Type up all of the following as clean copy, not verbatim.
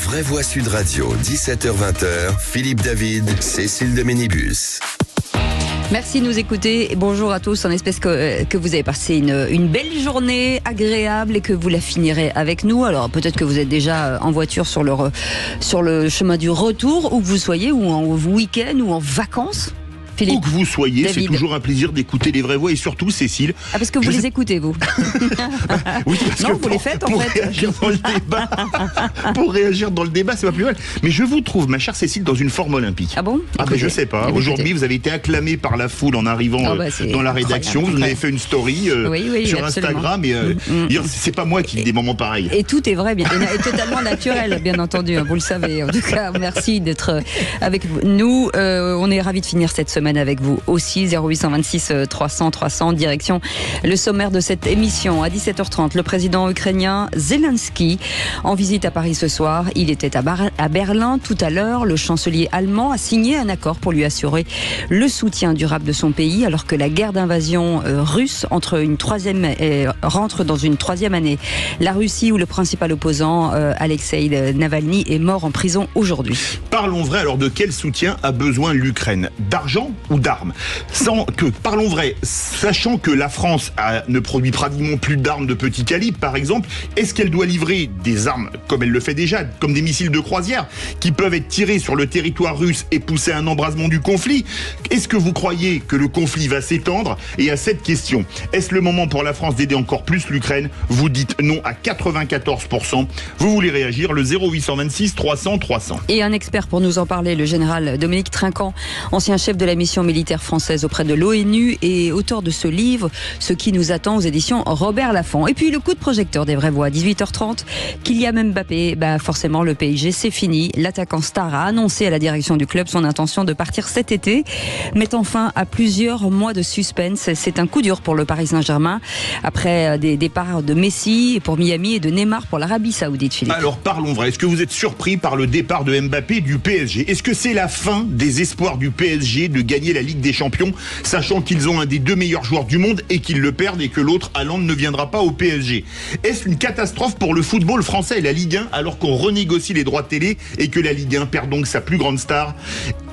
vraies voix Sud Radio, 17h-20h, Philippe David, Cécile de Ménibus. Merci de nous écouter et bonjour à tous. On espère que vous avez passé une belle journée agréable et que vous la finirez avec nous. Alors peut-être que vous êtes déjà en voiture sur le chemin du retour, où que vous soyez, ou en week-end ou en vacances. Philippe, où que vous soyez, David. C'est toujours un plaisir d'écouter les vraies voix et surtout Cécile. Ah, parce que vous les écoutez, vous. Oui, parce non, que vous les faites en fait. Pour réagir dans le débat, c'est pas plus mal. Mais je vous trouve, ma chère Cécile, dans une forme olympique. Ah bon? Ah ben je sais pas. Aujourd'hui, vous avez été acclamée par la foule en arrivant dans la rédaction. Vous avez fait une story sur Instagram et c'est pas moi qui dis des moments pareils. Et tout est vrai, et totalement naturel, bien entendu. Vous le savez. En tout cas, merci d'être avec nous. On est ravis de finir cette semaine avec vous aussi. 0826 300 300, direction le sommaire de cette émission. À 17h30, le président ukrainien Zelensky en visite à Paris ce soir. Il était à Berlin tout à l'heure. Le chancelier allemand a signé un accord pour lui assurer le soutien durable de son pays alors que la guerre d'invasion russe rentre dans une troisième année. La Russie, où le principal opposant Alexei Navalny est mort en prison aujourd'hui. Parlons vrai, alors de quel soutien a besoin l'Ukraine? D'argent ou d'armes? Parlons vrai, sachant que la France ne produit pratiquement plus d'armes de petit calibre, par exemple, est-ce qu'elle doit livrer des armes, comme elle le fait déjà, comme des missiles de croisière, qui peuvent être tirés sur le territoire russe et pousser à un embrasement du conflit? Est-ce que vous croyez que le conflit va s'étendre? Et à cette question, est-ce le moment pour la France d'aider encore plus l'Ukraine? Vous dites non à 94%. Vous voulez réagir, le 0826 300 300. Et un expert pour nous en parler, le général Dominique Trinquant, ancien chef de la mission militaire française auprès de l'ONU et auteur de ce livre, Ce qui nous attend, aux éditions Robert Laffont. Et puis le coup de projecteur des vraies voix, à 18h30, Kylian Mbappé, forcément le PSG, c'est fini. L'attaquant star a annoncé à la direction du club son intention de partir cet été, mettant fin à plusieurs mois de suspense. C'est un coup dur pour le Paris Saint-Germain, après des départs de Messi pour Miami et de Neymar pour l'Arabie Saoudite, Philippe. Alors parlons vrai, est-ce que vous êtes surpris par le départ de Mbappé du PSG? Est-ce que c'est la fin des espoirs du PSG de gagner la Ligue des Champions, sachant qu'ils ont un des deux meilleurs joueurs du monde et qu'ils le perdent et que l'autre, Haaland, ne viendra pas au PSG? Est-ce une catastrophe pour le football français et la Ligue 1 alors qu'on renégocie les droits de télé et que la Ligue 1 perd donc sa plus grande star?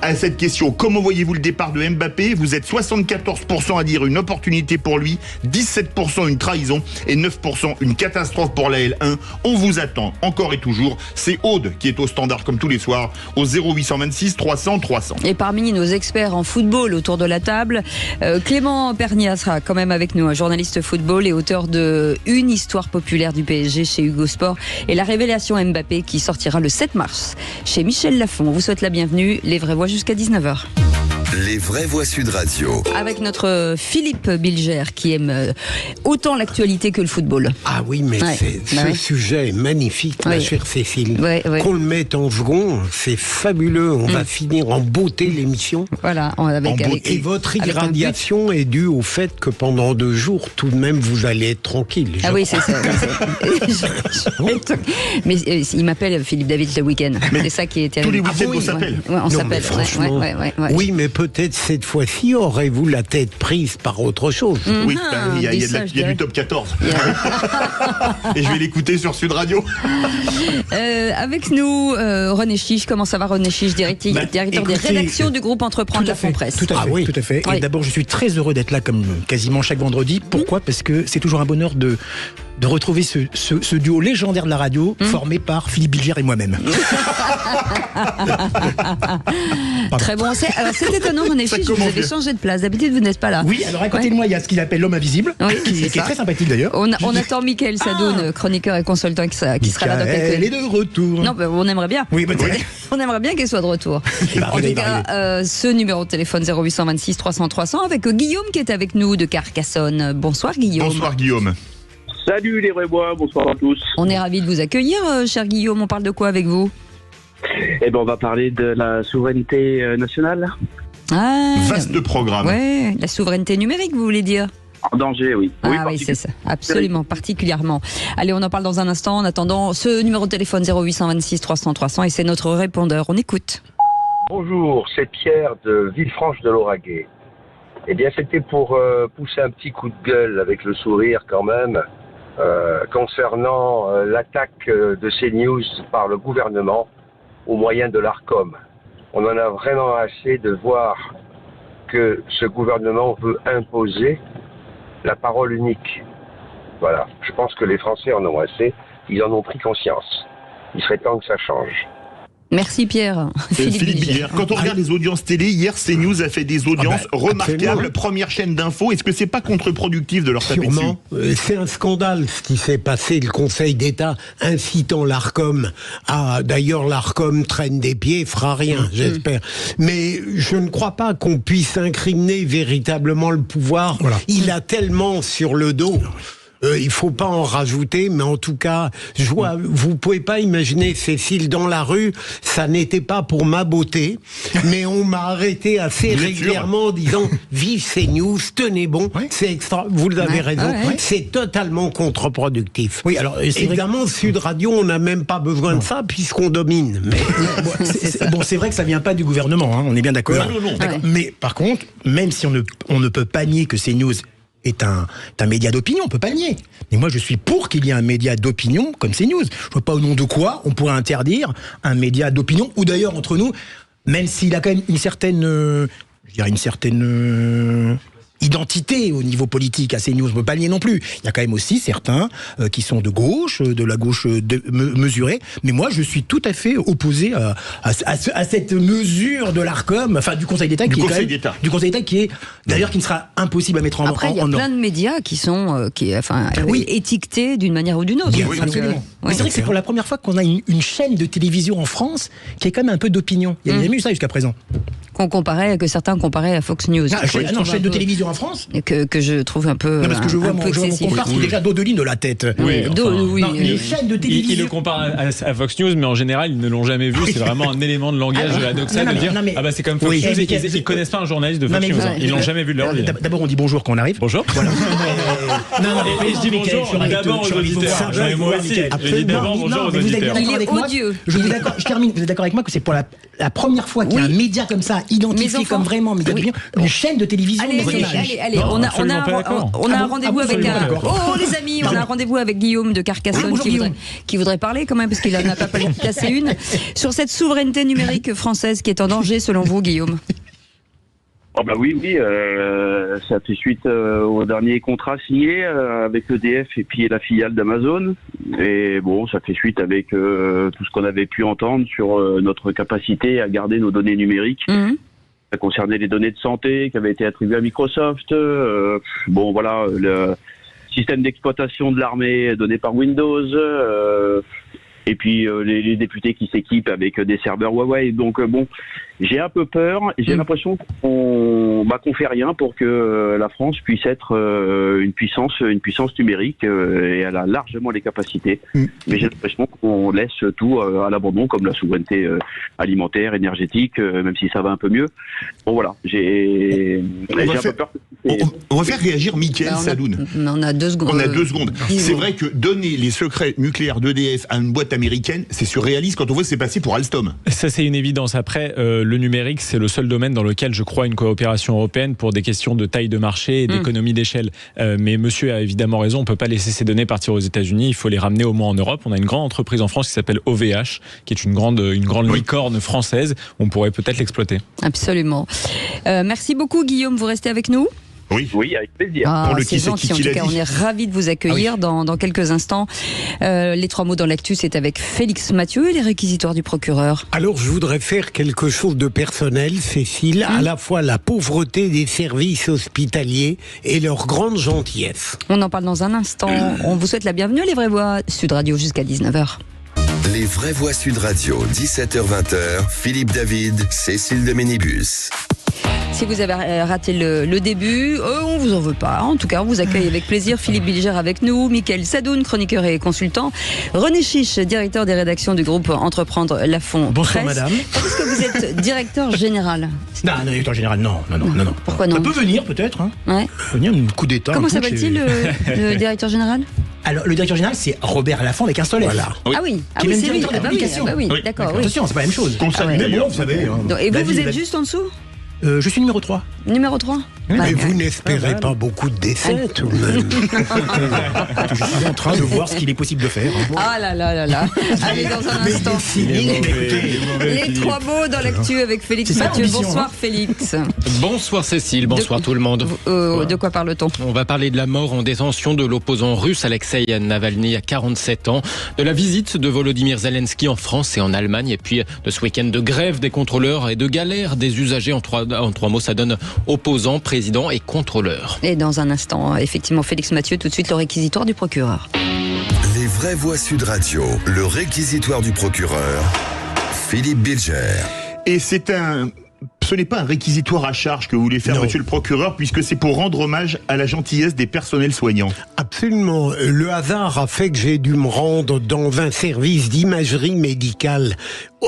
À cette question, comment voyez-vous le départ de Mbappé? Vous êtes 74% à dire une opportunité pour lui, 17% une trahison et 9% une catastrophe pour la L1. On vous attend encore et toujours. C'est Aude qui est au standard comme tous les soirs au 0826 300 300. Et parmi nos experts en football autour de la table, Clément Pernia sera quand même avec nous, un journaliste football et auteur de Une histoire populaire du PSG chez Hugo Sport et la révélation Mbappé qui sortira le 7 mars chez Michel Lafon. On vous souhaite la bienvenue. Les vraies voix jusqu'à 19h. Les vraies voix Sud Radio. Avec notre Philippe Bilger qui aime autant l'actualité que le football. Ah oui, mais ce sujet est magnifique, ma chère Cécile. Qu'on le mette en second, c'est fabuleux. On va finir en beauté l'émission. Voilà, et votre irradiation est due au fait que pendant 2 jours, tout de même, vous allez être tranquille. Ah oui, c'est ça. Mais il m'appelle Philippe David le week-end. C'est ça qui est terrible. Tous les week-ends, on s'appelle. On s'appelle. Franchement, oui, mais peut-être cette fois-ci, aurez-vous la tête prise par autre chose? Oui, il y a du top 14. Et je vais l'écouter sur Sud Radio. Avec nous, René Chiche. Comment ça va, René Chiche, directeur des rédactions du groupe Entreprendre la Presse? Tout à fait. Et d'abord, je suis très heureux d'être là comme quasiment chaque vendredi. Pourquoi? Parce que c'est toujours un bonheur de retrouver ce duo légendaire de la radio formé par Philippe Bilger et moi-même. Très bon. Alors c'est étonnant, René Chiche, vous avez changé de place. D'habitude, vous n'êtes pas là. Oui, alors à côté de moi, il y a ce qu'il appelle l'homme invisible, qui est très sympathique d'ailleurs. On attend Mickaël Sadoun, chroniqueur et consultant, qui sera là dans quelques minutes. Elle est de retour. Non, on aimerait bien. Oui, on aimerait bien qu'elle soit de retour. En tout cas, ce numéro de téléphone 0826 300 300 avec Guillaume qui est avec nous de Carcassonne. Bonsoir Guillaume. Bonsoir Guillaume. Salut les vrais bois, bonsoir à tous. On est ravis de vous accueillir, cher Guillaume. On parle de quoi avec vous? On va parler de la souveraineté nationale. Vaste programme. Ouais, la souveraineté numérique, vous voulez dire? En danger, oui. Oui, c'est ça, absolument, particulièrement. Allez, on en parle dans un instant. En attendant, ce numéro de téléphone 0826 300 300 et c'est notre répondeur. On écoute. Bonjour, c'est Pierre de Villefranche de Lauragais. C'était pour pousser un petit coup de gueule avec le sourire quand même concernant l'attaque de CNews par le gouvernement au moyen de l'Arcom. On en a vraiment assez de voir que ce gouvernement veut imposer la parole unique. Voilà, je pense que les Français en ont assez, ils en ont pris conscience. Il serait temps que ça change. Merci Pierre. Philippe Bilger. Quand on regarde les audiences télé, hier CNews a fait des audiences remarquables. Première chaîne d'info. Est-ce que c'est pas contre-productif de leur taper dessus ? Sûrement. C'est un scandale ce qui s'est passé. Le Conseil d'État incitant l'Arcom à... D'ailleurs, l'Arcom traîne des pieds, fera rien, j'espère. Mais je ne crois pas qu'on puisse incriminer véritablement le pouvoir. Voilà. Il a tellement sur le dos. Il faut pas en rajouter, mais en tout cas, vous pouvez pas imaginer, Cécile, dans la rue, ça n'était pas pour ma beauté, mais on m'a arrêté assez régulièrement en disant « Vive CNews, tenez bon, c'est extra. » Vous avez raison, c'est totalement contre-productif. Oui, alors évidemment, Sud Radio, on n'a même pas besoin de ça puisqu'on domine. Mais c'est vrai que ça vient pas du gouvernement, hein, on est bien d'accord. Non. Mais par contre, même si on ne peut pas nier que CNews est un média d'opinion, on peut pas le nier. Mais moi, je suis pour qu'il y ait un média d'opinion comme CNews. Je vois pas au nom de quoi on pourrait interdire un média d'opinion, ou d'ailleurs entre nous, même s'il a quand même une certaine identité au niveau politique à CNews, on ne peut pas le nier non plus. Il y a quand même aussi certains qui sont de la gauche mesurée, mais moi je suis tout à fait opposé à cette mesure de l'Arcom, enfin du Conseil d'État qui est d'ailleurs qui ne sera impossible à mettre en œuvre. Après il y a plein de médias qui sont étiquetés d'une manière ou d'une autre. Oui, absolument. Mais c'est vrai que c'est pour la première fois qu'on a une chaîne de télévision en France qui est quand même un peu d'opinion. Il n'y a jamais eu ça jusqu'à présent. Que certains comparaient à Fox News. Chaîne de télévision en France. Que je trouve un peu. Non, parce que je vois mon compare qui est déjà Dodeline de la tête. Les chaînes de télévision. Il le compare à Fox News, mais en général, ils ne l'ont jamais vu. C'est vraiment un élément de langage paradoxal de dire c'est comme Fox News et qu'ils ne connaissent pas un journaliste de Fox News. Ils l'ont jamais vu de leur vie. D'abord, on dit bonjour quand on arrive. Bonjour. Et je dis bonjour d'abord aux auditeurs. Moi aussi. Je dis d'abord bonjour aux auditeurs. Il est odieux. Je termine. Vous êtes d'accord avec moi que c'est pour la première fois qu'il y a un média comme ça, identifié comme vraiment média d'opinion, une chaîne de télévision. Allez, on a un rendez-vous avec les amis, on a un rendez-vous avec Guillaume de Carcassonne qui voudrait parler quand même, parce qu'il en a pas cassé une, sur cette souveraineté numérique française qui est en danger selon vous, Guillaume. Oui, ça fait suite au dernier contrat signé avec EDF et puis la filiale d'Amazon. Et ça fait suite avec tout ce qu'on avait pu entendre sur notre capacité à garder nos données numériques. Ça concernait les données de santé qui avaient été attribuées à Microsoft. Le système d'exploitation de l'armée donné par Windows. Et puis les députés qui s'équipent avec des serveurs Huawei. Donc j'ai un peu peur. J'ai l'impression qu'on fait rien pour que la France puisse être une puissance numérique. Et elle a largement les capacités. Mais j'ai l'impression qu'on laisse tout à l'abandon, comme la souveraineté alimentaire, énergétique, même si ça va un peu mieux. J'ai un peu peur. On va faire réagir Mickaël Sadoun. On a 2 secondes. C'est vrai que donner les secrets nucléaires d'EDF à une boîte américaine, c'est surréaliste quand on voit ce qui s'est passé pour Alstom. Ça, c'est une évidence. Après, le numérique, c'est le seul domaine dans lequel je crois une coopération européenne pour des questions de taille de marché et d'économie d'échelle. Mais monsieur a évidemment raison, on ne peut pas laisser ces données partir aux États-Unis, il faut les ramener au moins en Europe. On a une grande entreprise en France qui s'appelle OVH, qui est une grande licorne française. On pourrait peut-être l'exploiter. Absolument. Merci beaucoup, Guillaume. Vous restez avec nous ? Oui, avec plaisir. C'est gentil, en tout cas, on est ravis de vous accueillir dans quelques instants. Les 3 mots dans l'actu, c'est avec Félix Mathieu et les réquisitoires du procureur. Alors, je voudrais faire quelque chose de personnel, Cécile, à la fois la pauvreté des services hospitaliers et leur grande gentillesse. On en parle dans un instant. On vous souhaite la bienvenue à Les Vraies Voix Sud Radio jusqu'à 19h. Les Vraies Voix Sud Radio, 17h-20h, Philippe David, Cécile de Ménibus. Si vous avez raté le début, on vous en veut pas. En tout cas, on vous accueille avec plaisir. Philippe Bilger avec nous, Mickaël Sadoun, chroniqueur et consultant, René Chiche, directeur des rédactions du groupe Entreprendre Lafon. Bonsoir Presse. madame. Est-ce que vous êtes directeur général ? Non, directeur général, non. Pourquoi non ? Ça peut venir peut-être. Ouais. Venir un coup d'état. Comment s'appelle-t-il le directeur général ? Alors, le directeur général, c'est Robert Lafon avec un soleil. Voilà. Ah oui, Qui est même c'est lui. directeur de publication. D'accord. Oui. Attention, c'est pas la même chose. Qu'on salue d'ailleurs, vous savez. Et vous êtes juste en dessous ? Je suis numéro 3. Numéro 3 ? Mais vous n'espérez pas beaucoup de décès, tout de même. Je suis en train de voir ce qu'il est possible de faire. Ah là là là là. Allez, dans un instant. Les 3 mots dans l'actu avec Félix Mathieu. Bonsoir Félix. Bonsoir Cécile, bonsoir tout le monde. De quoi parle-t-on ? On va parler de la mort en détention de l'opposant russe Alexei Navalny à 47 ans, de la visite de Volodymyr Zelensky en France et en Allemagne, et puis de ce week-end de grève des contrôleurs et de galère des usagers. En trois mots, ça donne opposant, président et contrôleur. Et dans un instant, effectivement, Félix Mathieu, tout de suite le réquisitoire du procureur. Les vraies voix Sud Radio, le réquisitoire du procureur, Philippe Bilger. Et ce n'est pas un réquisitoire à charge que vous voulez faire, Non. monsieur le procureur, puisque c'est pour rendre hommage à la gentillesse des personnels soignants. Absolument. Le hasard a fait que j'ai dû me rendre dans un service d'imagerie médicale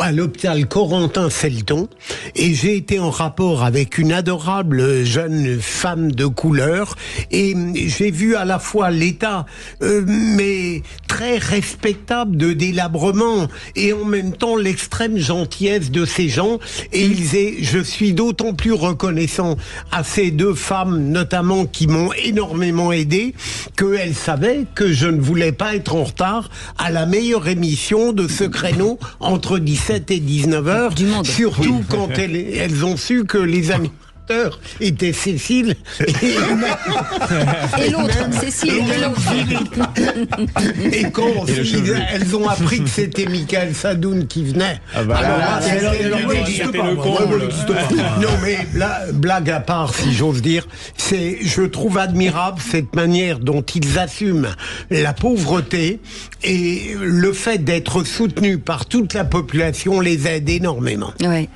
à l'hôpital Corentin-Felton et j'ai été en rapport avec une adorable jeune femme de couleur et j'ai vu à la fois l'état mais très respectable de délabrement et en même temps l'extrême gentillesse de ces gens et je suis d'autant plus reconnaissant à ces 2 femmes notamment qui m'ont énormément aidé qu'elles savaient que je ne voulais pas être en retard à la meilleure émission de ce créneau entre 17 et 19 heures, du monde. surtout quand elles ont su que les animateurs étaient Cécile Et l'autre, Cécile, et l'autre. et quand elles ont appris que c'était Michael Sadoun qui venait. Non mais blague à part, si j'ose dire, je trouve admirable cette manière dont ils assument la pauvreté et le fait d'être soutenus par toute la population les aide énormément. Ouais.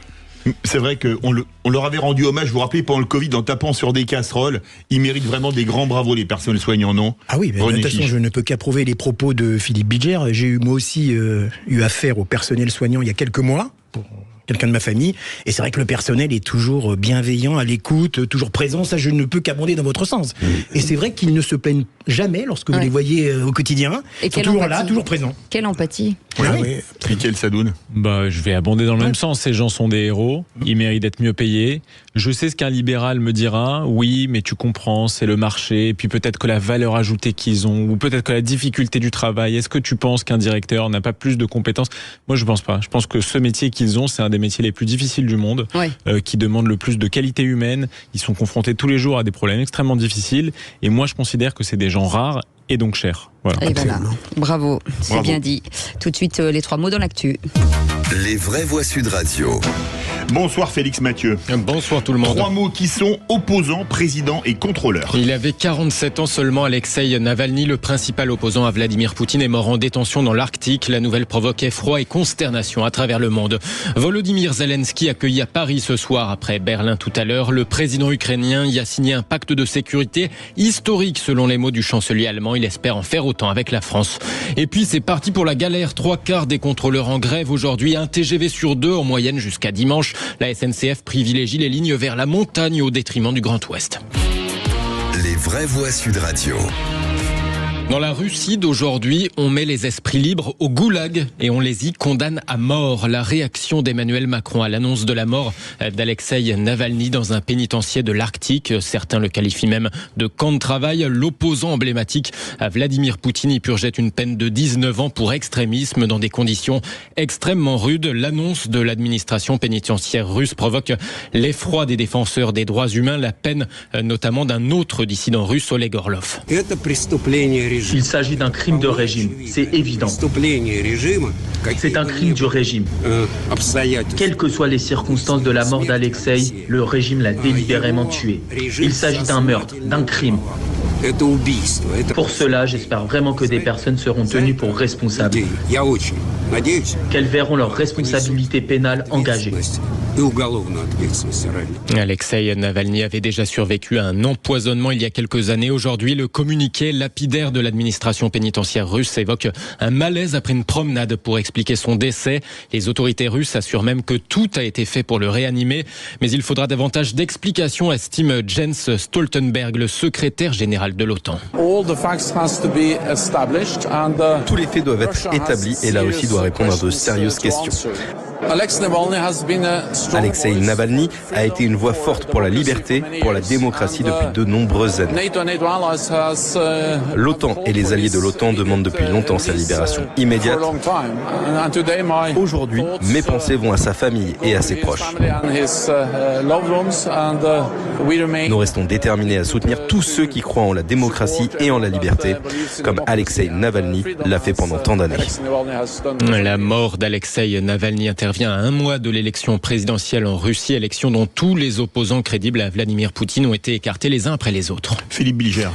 C'est vrai qu'on leur avait rendu hommage, vous vous rappelez, pendant le Covid, en tapant sur des casseroles. Ils méritent vraiment des grands bravos, les personnels soignants, non ? Ah oui, mais de René toute façon, Chiche. je ne peux qu'approuver les propos de Philippe Bilger. J'ai moi aussi eu affaire au personnel soignant il y a quelques mois, pour quelqu'un de ma famille, et c'est vrai que le personnel est toujours bienveillant, à l'écoute, toujours présent, ça je ne peux qu'abonder dans votre sens. Et c'est vrai qu'ils ne se plaignent jamais lorsque vous les voyez au quotidien, Et ils sont quelle toujours empathie. là, toujours présents. Quelle empathie. Michael Sadoun. Je vais abonder dans le même sens. Ces gens sont des héros. Ils méritent d'être mieux payés. Je sais ce qu'un libéral me dira. Oui, mais tu comprends, c'est le marché. Et puis peut-être que la valeur ajoutée qu'ils ont, ou peut-être que la difficulté du travail. Est-ce que tu penses qu'un directeur n'a pas plus de compétences ? Moi, je pense pas. Je pense que ce métier qu'ils ont, c'est un des métiers les plus difficiles du monde, qui demande le plus de qualité humaine. Ils sont confrontés tous les jours à des problèmes extrêmement difficiles. Et moi, je considère que c'est des gens rares et donc chers. Voilà. Et voilà. Bravo, c'est Bravo. bien dit. Tout de suite, les 3 mots dans l'actu. Les vraies voix Sud Radio. Bonsoir Félix Mathieu. Bonsoir tout le monde. 3 mots qui sont opposants, président et contrôleur. Il avait 47 ans seulement. Alexei Navalny, le principal opposant à Vladimir Poutine, est mort en détention dans l'Arctique. La nouvelle provoque effroi et consternation à travers le monde. Volodymyr Zelensky, accueilli à Paris ce soir après Berlin tout à l'heure. Le président ukrainien y a signé un pacte de sécurité historique selon les mots du chancelier allemand. Il espère en faire autant avec la France. Et puis c'est parti pour la galère. 3/4 des contrôleurs en grève aujourd'hui. Un TGV sur 2 en moyenne jusqu'à dimanche. La SNCF privilégie les lignes vers la montagne au détriment du Grand Ouest. Les vraies voix Sud Radio. Dans la Russie d'aujourd'hui, on met les esprits libres au goulag et on les y condamne à mort. La réaction d'Emmanuel Macron à l'annonce de la mort d'Alexei Navalny dans un pénitencier de l'Arctique. Certains le qualifient même de camp de travail. L'opposant emblématique à Vladimir Poutine y purgeait une peine de 19 ans pour extrémisme dans des conditions extrêmement rudes. L'annonce de l'administration pénitentiaire russe provoque l'effroi des défenseurs des droits humains. La peine notamment d'un autre dissident russe, Oleg Orlov. Il s'agit d'un crime de régime, c'est évident. C'est un crime du régime. Quelles que soient les circonstances de la mort d'Alexei, le régime l'a délibérément tué. Il s'agit d'un meurtre, d'un crime. Pour cela, j'espère vraiment que des personnes seront tenues pour responsables, qu'elles verront leur responsabilité pénale engagée. Alexei Navalny avait déjà survécu à un empoisonnement il y a quelques années. Aujourd'hui, le communiqué lapidaire de l'administration pénitentiaire russe évoque un malaise après une promenade pour expliquer son décès. Les autorités russes assurent même que tout a été fait pour le réanimer. Mais il faudra davantage d'explications, estime Jens Stoltenberg, le secrétaire général de l'OTAN. Tous les faits doivent être établis et là aussi doit répondre à de sérieuses questions. Alexei Navalny a été une voix forte pour la liberté, pour la démocratie depuis de nombreuses années. L'OTAN et les alliés de l'OTAN demandent depuis longtemps sa libération immédiate. Aujourd'hui, mes pensées vont à sa famille et à ses proches. Nous restons déterminés à soutenir tous ceux qui croient en la démocratie et en la liberté, comme Alexei Navalny l'a fait pendant tant d'années. La mort d'Alexei Navalny intervient à un mois de l'élection présidentielle en Russie, élection dont tous les opposants crédibles à Vladimir Poutine ont été écartés les uns après les autres. Philippe Bilger.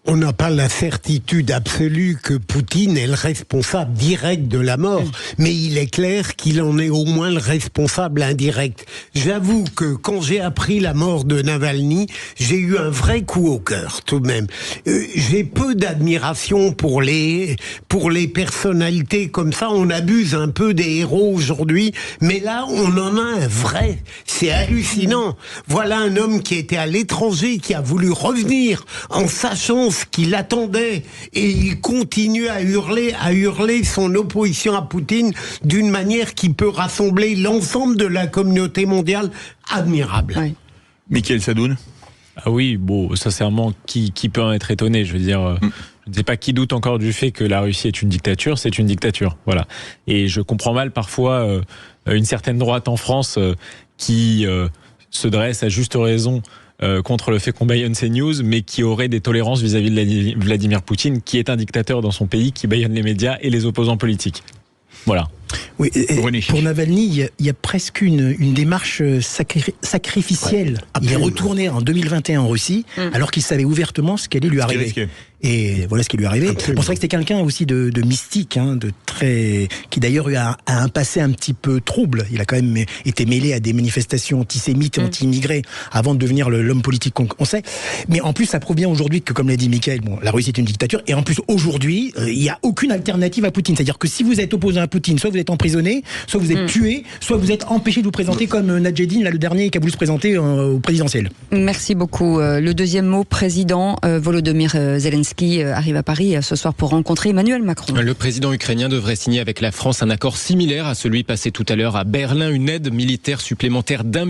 On n'a pas la certitude absolue que Poutine est le responsable direct de la mort, mais il est clair qu'il en est au moins le responsable indirect. J'avoue que quand j'ai appris la mort de Navalny, j'ai eu un vrai coup au cœur tout de même. J'ai peu d'admiration pour les personnalités comme ça. On abuse un peu des héros aujourd'hui, mais là on en a un vrai. C'est hallucinant. Voilà un homme qui était à l'étranger, qui a voulu revenir en sachant ce qu'il attendait, et il continue à hurler son opposition à Poutine d'une manière qui peut rassembler l'ensemble de la communauté mondiale. Admirable. Oui. Mickaël Sadoun. Ah oui, bon, sincèrement, qui peut en être étonné? Je veux dire, je ne sais pas qui doute encore du fait que la Russie est une dictature, c'est une dictature, voilà. Et je comprends mal parfois une certaine droite en France qui se dresse à juste raison contre le fait qu'on bâillonne ces news, mais qui aurait des tolérances vis-à-vis de Vladimir Poutine, qui est un dictateur dans son pays, qui bâillonne les médias et les opposants politiques. Voilà. Oui, pour Navalny, il y a presque une démarche sacrificielle. Ouais, il est retourné en 2021 en Russie, alors qu'il savait ouvertement ce qui allait lui arriver. Et voilà ce qui lui est arrivé. Bon, c'est vrai que c'était quelqu'un aussi de mystique, qui d'ailleurs a un passé un petit peu trouble. Il a quand même été mêlé à des manifestations antisémites et anti-immigrés avant de devenir l'homme politique qu'on sait. Mais en plus, ça provient aujourd'hui que, comme l'a dit Mickaël, la Russie est une dictature. Et en plus, aujourd'hui, il n'y a aucune alternative à Poutine. C'est-à-dire que si vous êtes opposé à Poutine, soit vous êtes emprisonné, soit vous êtes tué, soit vous êtes empêché de vous présenter comme Nadjeddin, le dernier qui a voulu se présenter au présidentiel. Merci beaucoup. Le deuxième mot, président Volodymyr Zelensky arrive à Paris ce soir pour rencontrer Emmanuel Macron. Le président ukrainien devrait signer avec la France un accord similaire à celui passé tout à l'heure à Berlin, une aide militaire supplémentaire d'1,1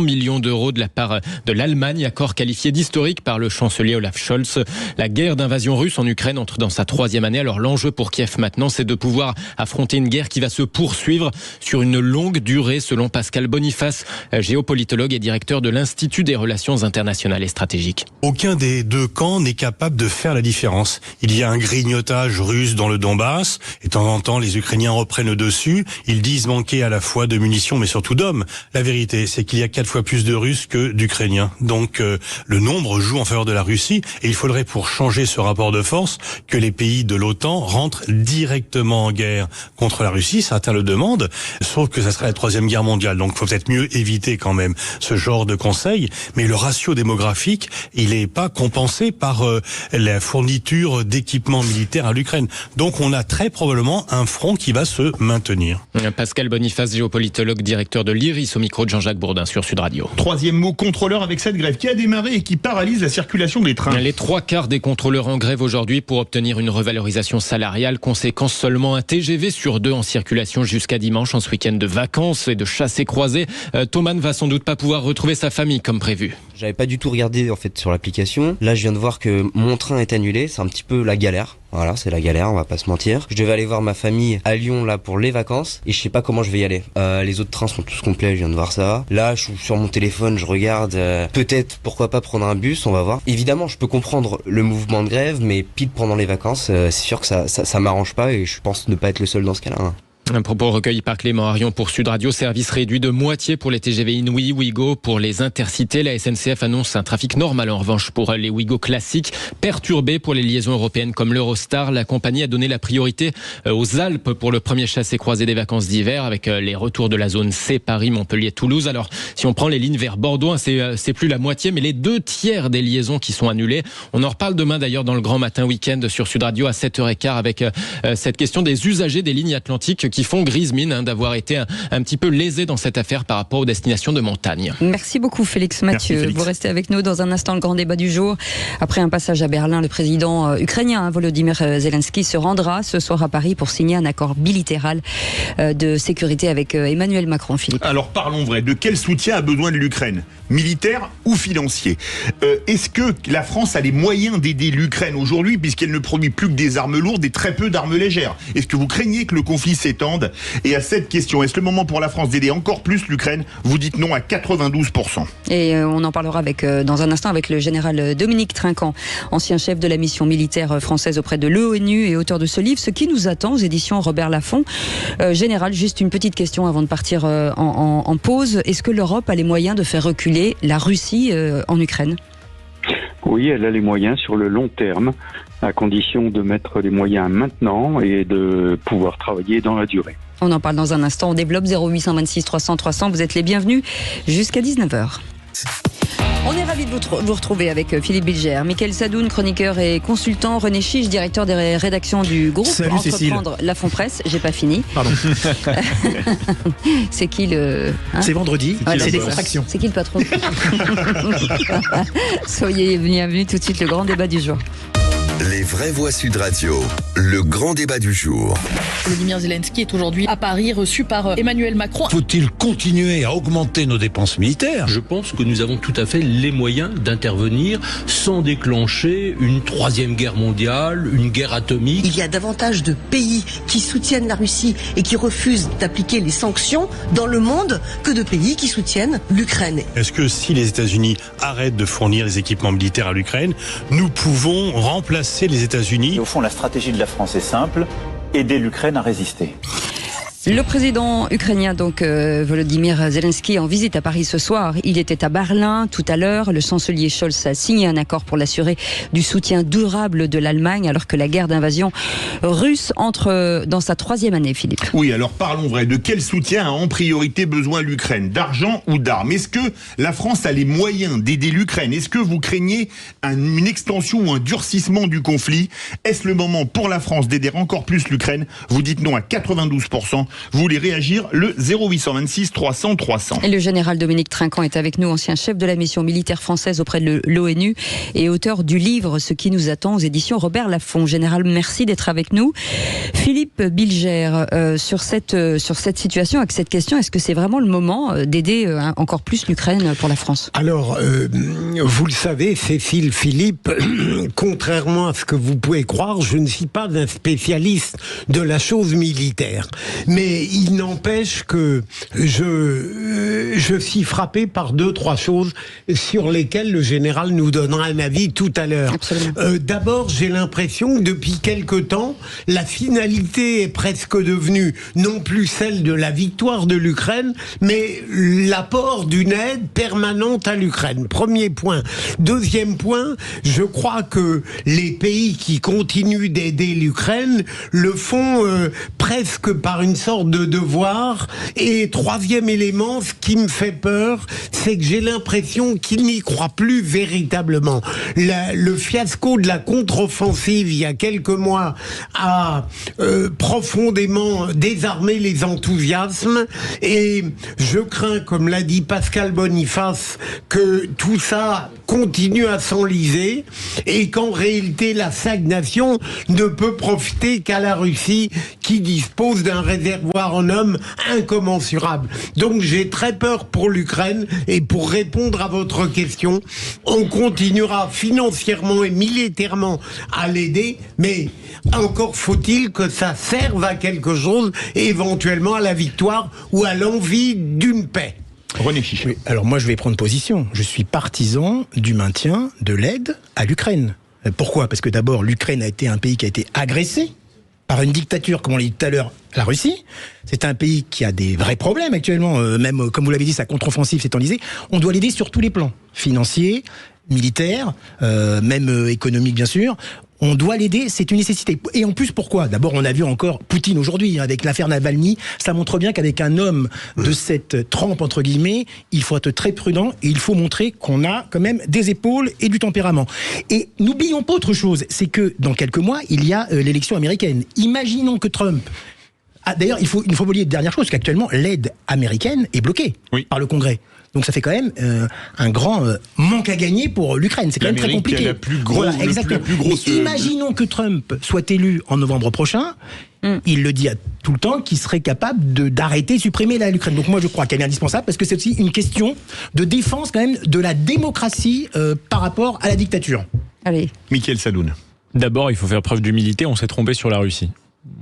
milliard d'euros de la part de l'Allemagne, accord qualifié d'historique par le chancelier Olaf Scholz. La guerre d'invasion russe en Ukraine entre dans sa 3e année. Alors l'enjeu pour Kiev maintenant, c'est de pouvoir affronter une guerre qui va se poursuivre sur une longue durée, selon Pascal Boniface, géopolitologue et directeur de l'Institut des relations internationales et stratégiques. Aucun des deux camps n'est capable de faire la différence. Il y a un grignotage russe dans le Donbass, et de temps en temps les Ukrainiens reprennent le dessus. Ils disent manquer à la fois de munitions mais surtout d'hommes. La vérité, c'est qu'il y a 4 fois plus de Russes que d'Ukrainiens. Donc le nombre joue en faveur de la Russie, et il faudrait, pour changer ce rapport de force, que les pays de l'OTAN rentrent directement en guerre contre la Russie. Certains le demandent, sauf que ça serait la 3e guerre mondiale. Donc il faut peut-être mieux éviter quand même ce genre de conseil. Mais le ratio démographique, il n'est pas compensé par la fourniture d'équipements militaires à l'Ukraine. Donc on a très probablement un front qui va se maintenir. Pascal Boniface, géopolitologue, directeur de l'IRIS, au micro de Jean-Jacques Bourdin sur Sud Radio. 3e mot, contrôleur, avec cette grève qui a démarré et qui paralyse la circulation des trains. Les 3/4 des contrôleurs en grève aujourd'hui pour obtenir une revalorisation salariale. Conséquence, seulement un TGV sur 2 en circulation jusqu'à dimanche, en ce week-end de vacances et de chassés croisés. Thomas ne va sans doute pas pouvoir retrouver sa famille comme prévu. J'avais pas du tout regardé en fait sur l'application. Là, je viens de voir que mon train est annulé. C'est un petit peu la galère. Voilà, c'est la galère, on va pas se mentir. Je devais aller voir ma famille à Lyon là pour les vacances et je sais pas comment je vais y aller. Les autres trains sont tous complets, je viens de voir ça. Là, je suis sur mon téléphone, je regarde. Peut-être, pourquoi pas prendre un bus, on va voir. Évidemment, je peux comprendre le mouvement de grève, mais pile pendant les vacances, c'est sûr que ça m'arrange pas et je pense ne pas être le seul dans ce cas-là. Un propos recueilli par Clément Arion pour Sud Radio. Service réduit de moitié pour les TGV Inouï, Ouigo, pour les intercités. La SNCF annonce un trafic normal en revanche pour les Ouigo classiques. Perturbé pour les liaisons européennes comme l'Eurostar. La compagnie a donné la priorité aux Alpes pour le premier chassé-croisé des vacances d'hiver, avec les retours de la zone C, Paris, Montpellier, Toulouse. Alors, si on prend les lignes vers Bordeaux, c'est plus la moitié, mais les 2/3 des liaisons qui sont annulées. On en reparle demain d'ailleurs dans le Grand Matin Week-end sur Sud Radio à 7h15 avec cette question des usagers des lignes atlantiques qui font grise mine d'avoir été un petit peu lésés dans cette affaire par rapport aux destinations de montagne. Merci beaucoup Félix Mathieu. Merci, Félix. Vous restez avec nous dans un instant, le grand débat du jour. Après un passage à Berlin, le président ukrainien Volodymyr Zelensky se rendra ce soir à Paris pour signer un accord bilatéral de sécurité avec Emmanuel Macron. Philippe. Alors parlons vrai, de quel soutien a besoin de l'Ukraine ? Militaire ou financier ? Est-ce que la France a les moyens d'aider l'Ukraine aujourd'hui, puisqu'elle ne produit plus que des armes lourdes et très peu d'armes légères ? Est-ce que vous craignez que le conflit s'étende ? Et à cette question, est-ce le moment pour la France d'aider encore plus l'Ukraine ? Vous dites non à 92%. Et on en parlera dans un instant avec le général Dominique Trinquant, ancien chef de la mission militaire française auprès de l'ONU et auteur de ce livre, Ce qui nous attend, aux éditions Robert Laffont. Général, juste une petite question avant de partir en pause. Est-ce que l'Europe a les moyens de faire reculer la Russie en Ukraine ? Oui, elle a les moyens sur le long terme, à condition de mettre les moyens maintenant et de pouvoir travailler dans la durée. On en parle dans un instant. On développe 0826 300 300. Vous êtes les bienvenus jusqu'à 19h. On est ravis de vous retrouver avec Philippe Bilger, Mickaël Sadoun, chroniqueur et consultant, René Chiche, directeur des rédactions du groupe Entreprendre la Fond Presse. J'ai pas fini. Pardon. C'est qui le... C'est vendredi, c'est des contractions. C'est qui le patron? Soyez bienvenus tout de suite, le grand débat du jour. Les vraies voix Sud Radio, le grand débat du jour. Volodymyr Zelensky est aujourd'hui à Paris, reçu par Emmanuel Macron. Faut-il continuer à augmenter nos dépenses militaires ? Je pense que nous avons tout à fait les moyens d'intervenir sans déclencher une troisième guerre mondiale, une guerre atomique. Il y a davantage de pays qui soutiennent la Russie et qui refusent d'appliquer les sanctions dans le monde que de pays qui soutiennent l'Ukraine. Est-ce que si les États-Unis arrêtent de fournir les équipements militaires à l'Ukraine, nous pouvons remplacer les États-Unis ? Et au fond, la stratégie de la France est simple, aider l'Ukraine à résister. Le président ukrainien, donc Volodymyr Zelensky, en visite à Paris ce soir. Il était à Berlin tout à l'heure. Le chancelier Scholz a signé un accord pour l'assurer du soutien durable de l'Allemagne, alors que la guerre d'invasion russe entre dans sa 3e année, Philippe. Oui, alors parlons vrai. De quel soutien a en priorité besoin l'Ukraine ? D'argent ou d'armes ? Est-ce que la France a les moyens d'aider l'Ukraine ? Est-ce que vous craignez une extension ou un durcissement du conflit ? Est-ce le moment pour la France d'aider encore plus l'Ukraine ? Vous dites non à 92%. Vous voulez réagir ? Le 0826 300 300. Et le général Dominique Trinquant est avec nous, ancien chef de la mission militaire française auprès de l'ONU et auteur du livre Ce qui nous attend aux éditions Robert Laffont. Général, merci d'être avec nous. Philippe Bilger, sur cette situation, avec cette question, est-ce que c'est vraiment le moment d'aider encore plus l'Ukraine pour la France ? Alors, vous le savez, Cécile, Philippe, contrairement à ce que vous pouvez croire, je ne suis pas un spécialiste de la chose militaire. Mais il n'empêche que je suis frappé par 2-3 choses sur lesquelles le général nous donnera un avis tout à l'heure. D'abord, j'ai l'impression que depuis quelque temps, la finalité est presque devenue non plus celle de la victoire de l'Ukraine, mais l'apport d'une aide permanente à l'Ukraine. Premier point. Deuxième point, je crois que les pays qui continuent d'aider l'Ukraine le font presque par une sorte de devoir. Et troisième élément, ce qui me fait peur, c'est que j'ai l'impression qu'ils n'y croient plus véritablement. Le fiasco de la contre-offensive il y a quelques mois a profondément désarmé les enthousiasmes, et je crains, comme l'a dit Pascal Boniface, que tout ça continue à s'enliser et qu'en réalité la stagnation ne peut profiter qu'à la Russie, qui dispose d'un réservoir en hommes incommensurable. Donc j'ai très peur pour l'Ukraine, et pour répondre à votre question, on continuera financièrement et militairement à l'aider, mais encore faut-il que ça serve à quelque chose, et éventuellement à la victoire ou à l'envie d'une paix. René Chiche. Oui, alors moi je vais prendre position. Je suis partisan du maintien de l'aide à l'Ukraine. Pourquoi ? Parce que d'abord, l'Ukraine a été un pays qui a été agressé par une dictature, comme on l'a dit tout à l'heure, la Russie. C'est un pays qui a des vrais problèmes actuellement, même comme vous l'avez dit, sa contre-offensive s'est enlisée. On doit l'aider sur tous les plans, financiers, militaires, même économiques bien sûr. On doit l'aider, c'est une nécessité. Et en plus, pourquoi ? D'abord, on a vu encore Poutine aujourd'hui, avec l'affaire Navalny. Ça montre bien qu'avec un homme de cette trempe, entre guillemets, il faut être très prudent et il faut montrer qu'on a quand même des épaules et du tempérament. Et n'oublions pas autre chose, c'est que dans quelques mois, il y a l'élection américaine. Imaginons que Trump D'ailleurs, il faut pas oublier une dernière chose, qu'actuellement, l'aide américaine est bloquée par le Congrès. Donc ça fait quand même un grand manque à gagner pour l'Ukraine. C'est quand même très compliqué. La plus grosse, exactement. Imaginons que Trump soit élu en novembre prochain. Il le dit tout le temps qu'il serait capable d'arrêter, supprimer l'Ukraine. Donc moi je crois qu'elle est indispensable parce que c'est aussi une question de défense quand même de la démocratie par rapport à la dictature. Allez. Mickaël Sadoun. D'abord, il faut faire preuve d'humilité. On s'est trompé sur la Russie.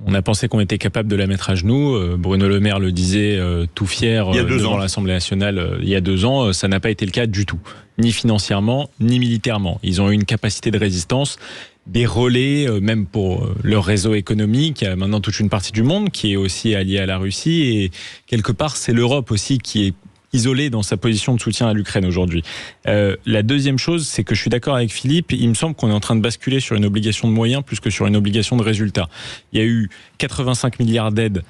On a pensé qu'on était capable de la mettre à genoux. Bruno Le Maire le disait tout fier devant l'Assemblée nationale il y a 2 ans. Ça n'a pas été le cas du tout. Ni financièrement, ni militairement. Ils ont eu une capacité de résistance, des relais, même pour leur réseau économique. Il y a maintenant toute une partie du monde qui est aussi alliée à la Russie. Et quelque part, c'est l'Europe aussi qui est isolé dans sa position de soutien à l'Ukraine aujourd'hui. La deuxième chose, c'est que je suis d'accord avec Philippe, il me semble qu'on est en train de basculer sur une obligation de moyens plus que sur une obligation de résultats. Il y a eu 85 milliards d'aides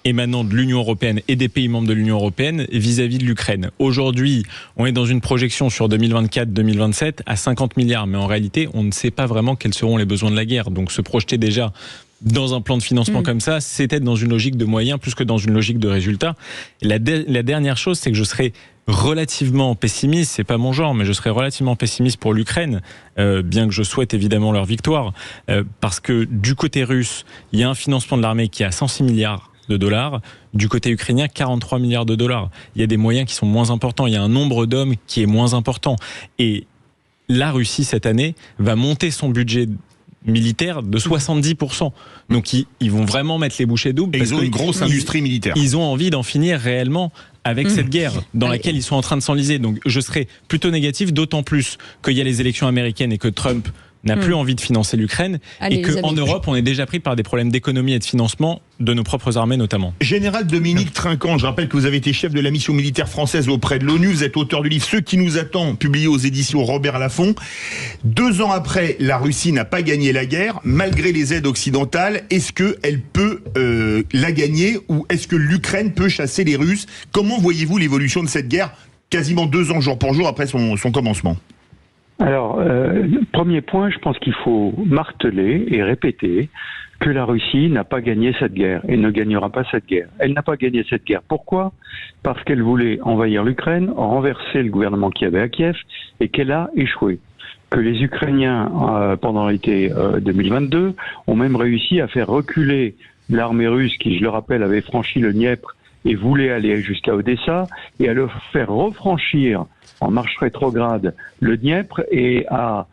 émanant de l'Union européenne et des pays membres de l'Union européenne vis-à-vis de l'Ukraine. Aujourd'hui, on est dans une projection sur 2024-2027 à 50 milliards, mais en réalité, on ne sait pas vraiment quels seront les besoins de la guerre. Donc se projeter déjà dans un plan de financement comme ça, c'est être dans une logique de moyens plus que dans une logique de résultats. La dernière chose, c'est que je serais relativement pessimiste, c'est pas mon genre, mais je serais relativement pessimiste pour l'Ukraine, bien que je souhaite évidemment leur victoire, parce que du côté russe, il y a un financement de l'armée qui est à 106 milliards de dollars, du côté ukrainien, 43 milliards de dollars. Il y a des moyens qui sont moins importants, il y a un nombre d'hommes qui est moins important. Et la Russie, cette année, va monter son budget militaire de 70%. Donc ils vont vraiment mettre les bouchées doubles. Et ils ont une grosse industrie militaire. Ils ont envie d'en finir réellement avec cette guerre dans laquelle ils sont en train de s'enliser. Donc je serais plutôt négatif, d'autant plus qu'il y a les élections américaines et que Trump n'a plus envie de financer l'Ukraine et qu'en Europe, on est déjà pris par des problèmes d'économie et de financement de nos propres armées notamment. Général Dominique Trinquant, je rappelle que vous avez été chef de la mission militaire française auprès de l'ONU, vous êtes auteur du livre « Ceux qui nous attendent », publié aux éditions Robert Laffont. 2 ans après, la Russie n'a pas gagné la guerre, malgré les aides occidentales. Est-ce qu'elle peut la gagner ou est-ce que l'Ukraine peut chasser les Russes? Comment voyez-vous l'évolution de cette guerre, quasiment 2 ans jour pour jour après son commencement? Alors, premier point, je pense qu'il faut marteler et répéter que la Russie n'a pas gagné cette guerre et ne gagnera pas cette guerre. Elle n'a pas gagné cette guerre. Pourquoi? Parce qu'elle voulait envahir l'Ukraine, renverser le gouvernement qui avait à Kiev et qu'elle a échoué. Que les Ukrainiens, pendant l'été 2022, ont même réussi à faire reculer l'armée russe qui, je le rappelle, avait franchi le Dniepr et voulait aller jusqu'à Odessa et à le faire refranchir en marche rétrograde le Dniepr et à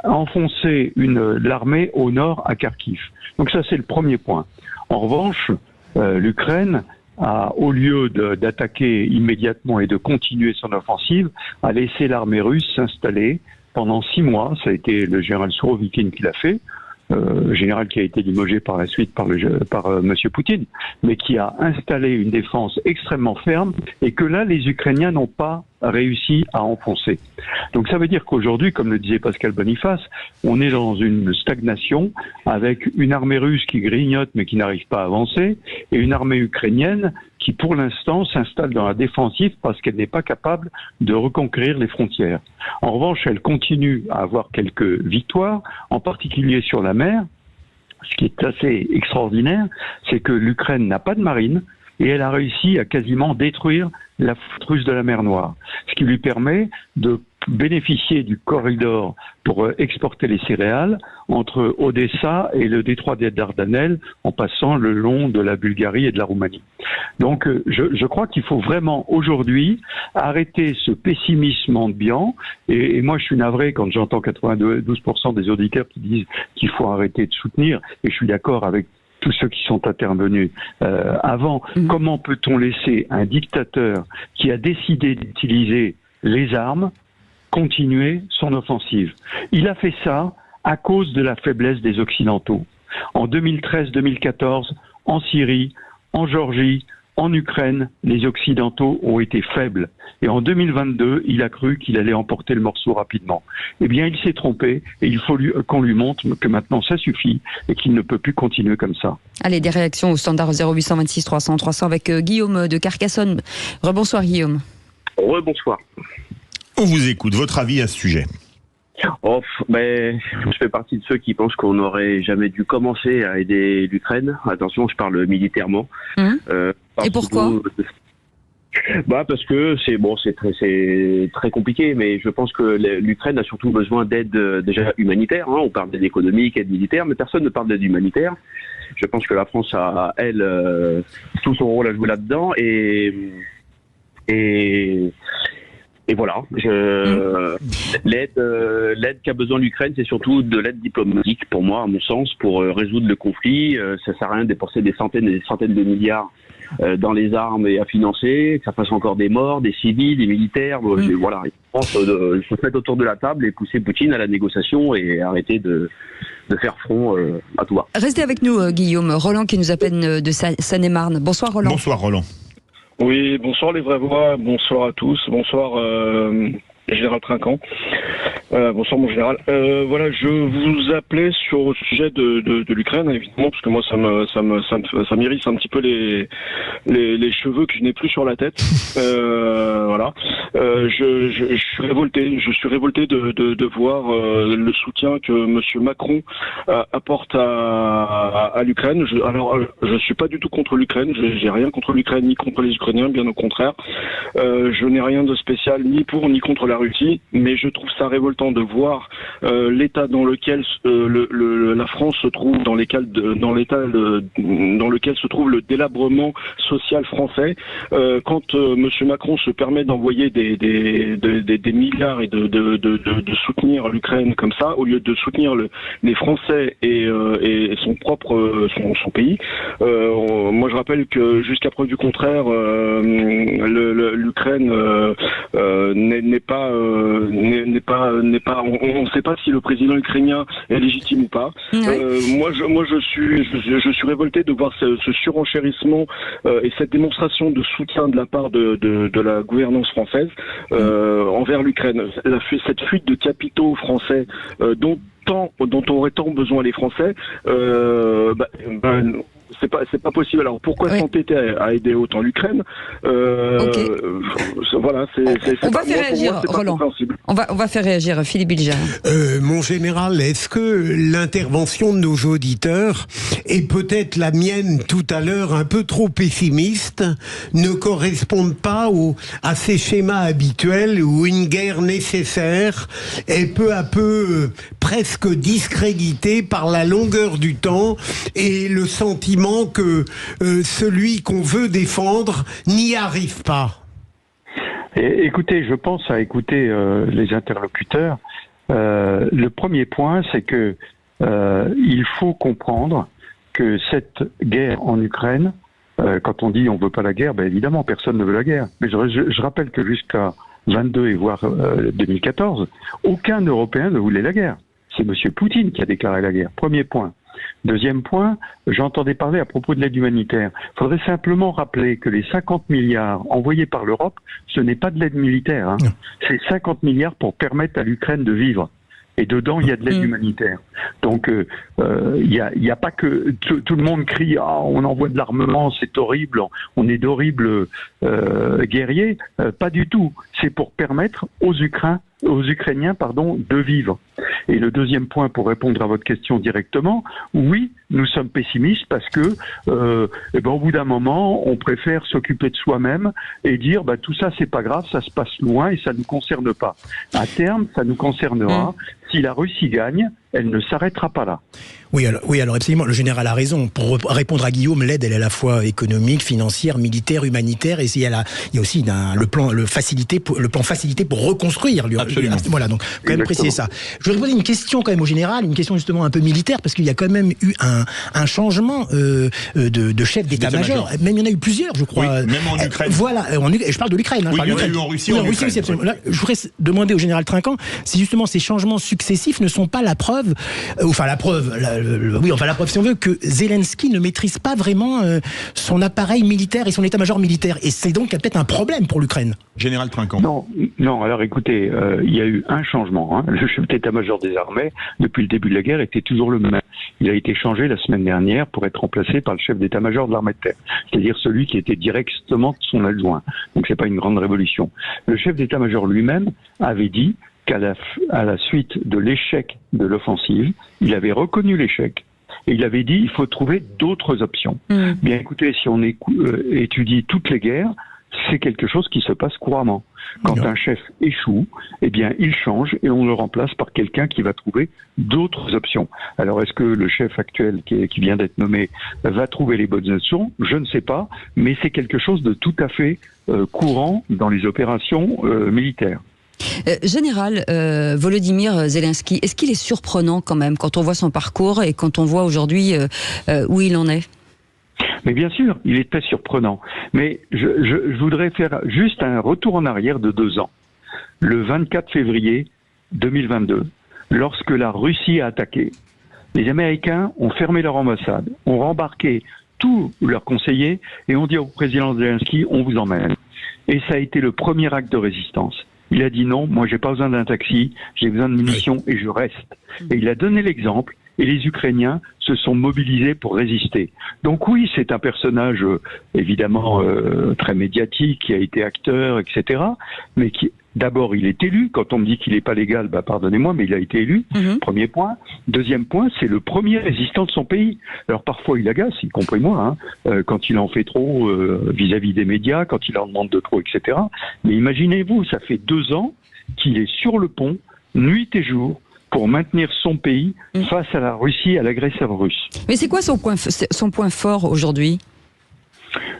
enfoncer l'armée au nord à Kharkiv. Donc ça c'est le premier point. En revanche, l'Ukraine a, au lieu d'attaquer immédiatement et de continuer son offensive, a laissé l'armée russe s'installer pendant 6 mois. Ça a été le général Sourovikine qui l'a fait. Général qui a été limogé par la suite par Monsieur Poutine, mais qui a installé une défense extrêmement ferme et que là, les Ukrainiens n'ont pas réussi à enfoncer. Donc ça veut dire qu'aujourd'hui, comme le disait Pascal Boniface, on est dans une stagnation avec une armée russe qui grignote mais qui n'arrive pas à avancer et une armée ukrainienne qui pour l'instant s'installe dans la défensive parce qu'elle n'est pas capable de reconquérir les frontières. En revanche, elle continue à avoir quelques victoires, en particulier sur la mer. Ce qui est assez extraordinaire, c'est que l'Ukraine n'a pas de marine et elle a réussi à quasiment détruire la flotte russe de la mer Noire, ce qui lui permet de bénéficier du corridor pour exporter les céréales entre Odessa et le détroit des Dardanelles en passant le long de la Bulgarie et de la Roumanie. Donc je crois qu'il faut vraiment aujourd'hui arrêter ce pessimisme ambiant et moi je suis navré quand j'entends 92% des auditeurs qui disent qu'il faut arrêter de soutenir et je suis d'accord avec tous ceux qui sont intervenus avant. Comment peut-on laisser un dictateur qui a décidé d'utiliser les armes continuer son offensive? Il a fait ça à cause de la faiblesse des Occidentaux. En 2013-2014, en Syrie, en Géorgie, en Ukraine, les Occidentaux ont été faibles. Et en 2022, il a cru qu'il allait emporter le morceau rapidement. Eh bien, il s'est trompé et il faut qu'on lui montre que maintenant ça suffit et qu'il ne peut plus continuer comme ça. Allez, des réactions au standard 0826 300 300 avec Guillaume de Carcassonne. Rebonsoir Guillaume. Rebonsoir. On vous écoute, votre avis à ce sujet. Je fais partie de ceux qui pensent qu'on n'aurait jamais dû commencer à aider l'Ukraine. Attention, je parle militairement. Et pourquoi ? Parce que c'est très compliqué, mais je pense que l'Ukraine a surtout besoin d'aide déjà humanitaire. On parle d'aide économique, aide militaire, mais personne ne parle d'aide humanitaire. Je pense que la France a, elle, tout son rôle à jouer là-dedans, et voilà. L'aide qu'a besoin l'Ukraine, c'est surtout de l'aide diplomatique, pour moi, à mon sens, pour résoudre le conflit. Ça sert à rien de dépenser des centaines et des centaines de milliards dans les armes et à financer, que ça fasse encore des morts, des civils, des militaires. Voilà, je pense qu'il faut se mettre autour de la table et pousser Poutine à la négociation et arrêter de faire front à tout va. Restez avec nous, Guillaume. Roland qui nous appelle de Seine-et-Marne. Bonsoir, Roland. Bonsoir, Roland. Oui, bonsoir les vraies voix, bonsoir à tous, bonsoir Général Trinquant. Bonsoir mon général. Je vous appelais sur le sujet de l'Ukraine, évidemment, parce que moi ça m'irrisse un petit peu les cheveux que je n'ai plus sur la tête. Je suis révolté de voir le soutien que Monsieur Macron apporte à l'Ukraine. Je suis pas du tout contre l'Ukraine, j'ai rien contre l'Ukraine ni contre les Ukrainiens, bien au contraire. Je n'ai rien de spécial ni pour ni contre la Russie, mais je trouve ça révoltant de voir l'état dans lequel la France se trouve, dans l'état dans lequel se trouve le délabrement social français. Quand Monsieur Macron se permet d'envoyer des milliards et de soutenir l'Ukraine comme ça, au lieu de soutenir les Français et son pays. Moi, je rappelle que jusqu'à preuve du contraire, l'Ukraine n'est pas. On ne sait pas si le président ukrainien est légitime ou pas. Moi, je suis révolté de voir ce surenchérissement et cette démonstration de soutien de la part de la gouvernance française envers l'Ukraine. Cette fuite de capitaux français dont auraient tant besoin les Français. C'est pas possible. Alors pourquoi s'entêter à aider autant l'Ukraine Voilà, on va faire réagir, Roland. On va faire réagir, Philippe Bilger. Mon général, est-ce que l'intervention de nos auditeurs, et peut-être la mienne tout à l'heure un peu trop pessimiste, ne correspondent pas à ces schémas habituels où une guerre nécessaire est peu à peu presque discréditée par la longueur du temps et le sentiment que celui qu'on veut défendre n'y arrive pas? Écoutez, je pense à écouter les interlocuteurs. Le premier point, c'est que il faut comprendre que cette guerre en Ukraine, quand on dit on veut pas la guerre, évidemment personne ne veut la guerre. Mais je rappelle que jusqu'à 22 et voire 2014, aucun Européen ne voulait la guerre. C'est M. Poutine qui a déclaré la guerre. Premier point. Deuxième point, j'entendais parler à propos de l'aide humanitaire. Il faudrait simplement rappeler que les 50 milliards envoyés par l'Europe, ce n'est pas de l'aide militaire. C'est 50 milliards pour permettre à l'Ukraine de vivre. Et dedans, il y a de l'aide humanitaire. Donc, il y a pas que tout le monde crie « Ah, on envoie de l'armement, c'est horrible, on est d'horribles guerriers ». Pas du tout. C'est pour permettre aux Ukrainiens, de vivre. Et le deuxième point, pour répondre à votre question directement, oui, nous sommes pessimistes parce que, au bout d'un moment, on préfère s'occuper de soi-même et dire, tout ça, c'est pas grave, ça se passe loin et ça ne nous concerne pas. À terme, ça nous concernera. Si la Russie gagne, elle ne s'arrêtera pas là. Oui, alors absolument, le général a raison. Pour répondre à Guillaume, l'aide, elle est à la fois économique, financière, militaire, humanitaire, et il y a aussi le plan facilité pour reconstruire. Absolument. Voilà, donc quand même préciser ça. Je voudrais poser une question quand même au général, une question justement un peu militaire, parce qu'il y a quand même eu un changement de chef d'état-major. Même il y en a eu plusieurs, je crois. Oui, même en Ukraine. Voilà, je parle de l'Ukraine. Oui, il y en a eu en Russie, en Ukraine. Absolument. Là, je voudrais demander au général Trinquant si justement ces changements successifs ne sont pas la preuve, la preuve si on veut, que Zelensky ne maîtrise pas vraiment son appareil militaire et son état-major militaire. Et c'est donc peut-être un problème pour l'Ukraine. Général Trinquant. Non, alors écoutez, il y a eu un changement. Le chef d'état-major des armées, depuis le début de la guerre, était toujours le même. Il a été changé la semaine dernière pour être remplacé par le chef d'état-major de l'armée de terre, c'est-à-dire celui qui était directement son adjoint. Donc c'est pas une grande révolution. Le chef d'état-major lui-même avait dit qu'à la suite de l'échec de l'offensive, il avait reconnu l'échec et il avait dit il faut trouver d'autres options. Bien écoutez, si on étudie toutes les guerres, c'est quelque chose qui se passe couramment. Quand un chef échoue, eh bien, il change et on le remplace par quelqu'un qui va trouver d'autres options. Alors, est-ce que le chef actuel qui vient d'être nommé va trouver les bonnes options ? Je ne sais pas, mais c'est quelque chose de tout à fait courant dans les opérations militaires. Général, Volodymyr Zelensky, est-ce qu'il est surprenant quand même quand on voit son parcours et quand on voit aujourd'hui où il en est ? Mais bien sûr, il est très surprenant. Mais je voudrais faire juste un retour en arrière de 2 ans. Le 24 février 2022, lorsque la Russie a attaqué, les Américains ont fermé leur ambassade, ont rembarqué tous leurs conseillers et ont dit au président Zelensky, on vous emmène. Et ça a été le premier acte de résistance. Il a dit non, moi j'ai pas besoin d'un taxi, j'ai besoin de munitions et je reste. Et il a donné l'exemple. Et les Ukrainiens se sont mobilisés pour résister. Donc oui, c'est un personnage évidemment très médiatique, qui a été acteur, etc. Mais qui, d'abord, il est élu. Quand on me dit qu'il n'est pas légal, pardonnez-moi, mais il a été élu. Premier point. Deuxième point, c'est le premier résistant de son pays. Alors parfois, il agace, y compris moi, quand il en fait trop vis-à-vis des médias, quand il en demande de trop, etc. Mais imaginez-vous, ça fait 2 ans qu'il est sur le pont, nuit et jour, pour maintenir son pays face à la Russie, à l'agresseur russe. Mais c'est quoi son point fort aujourd'hui ?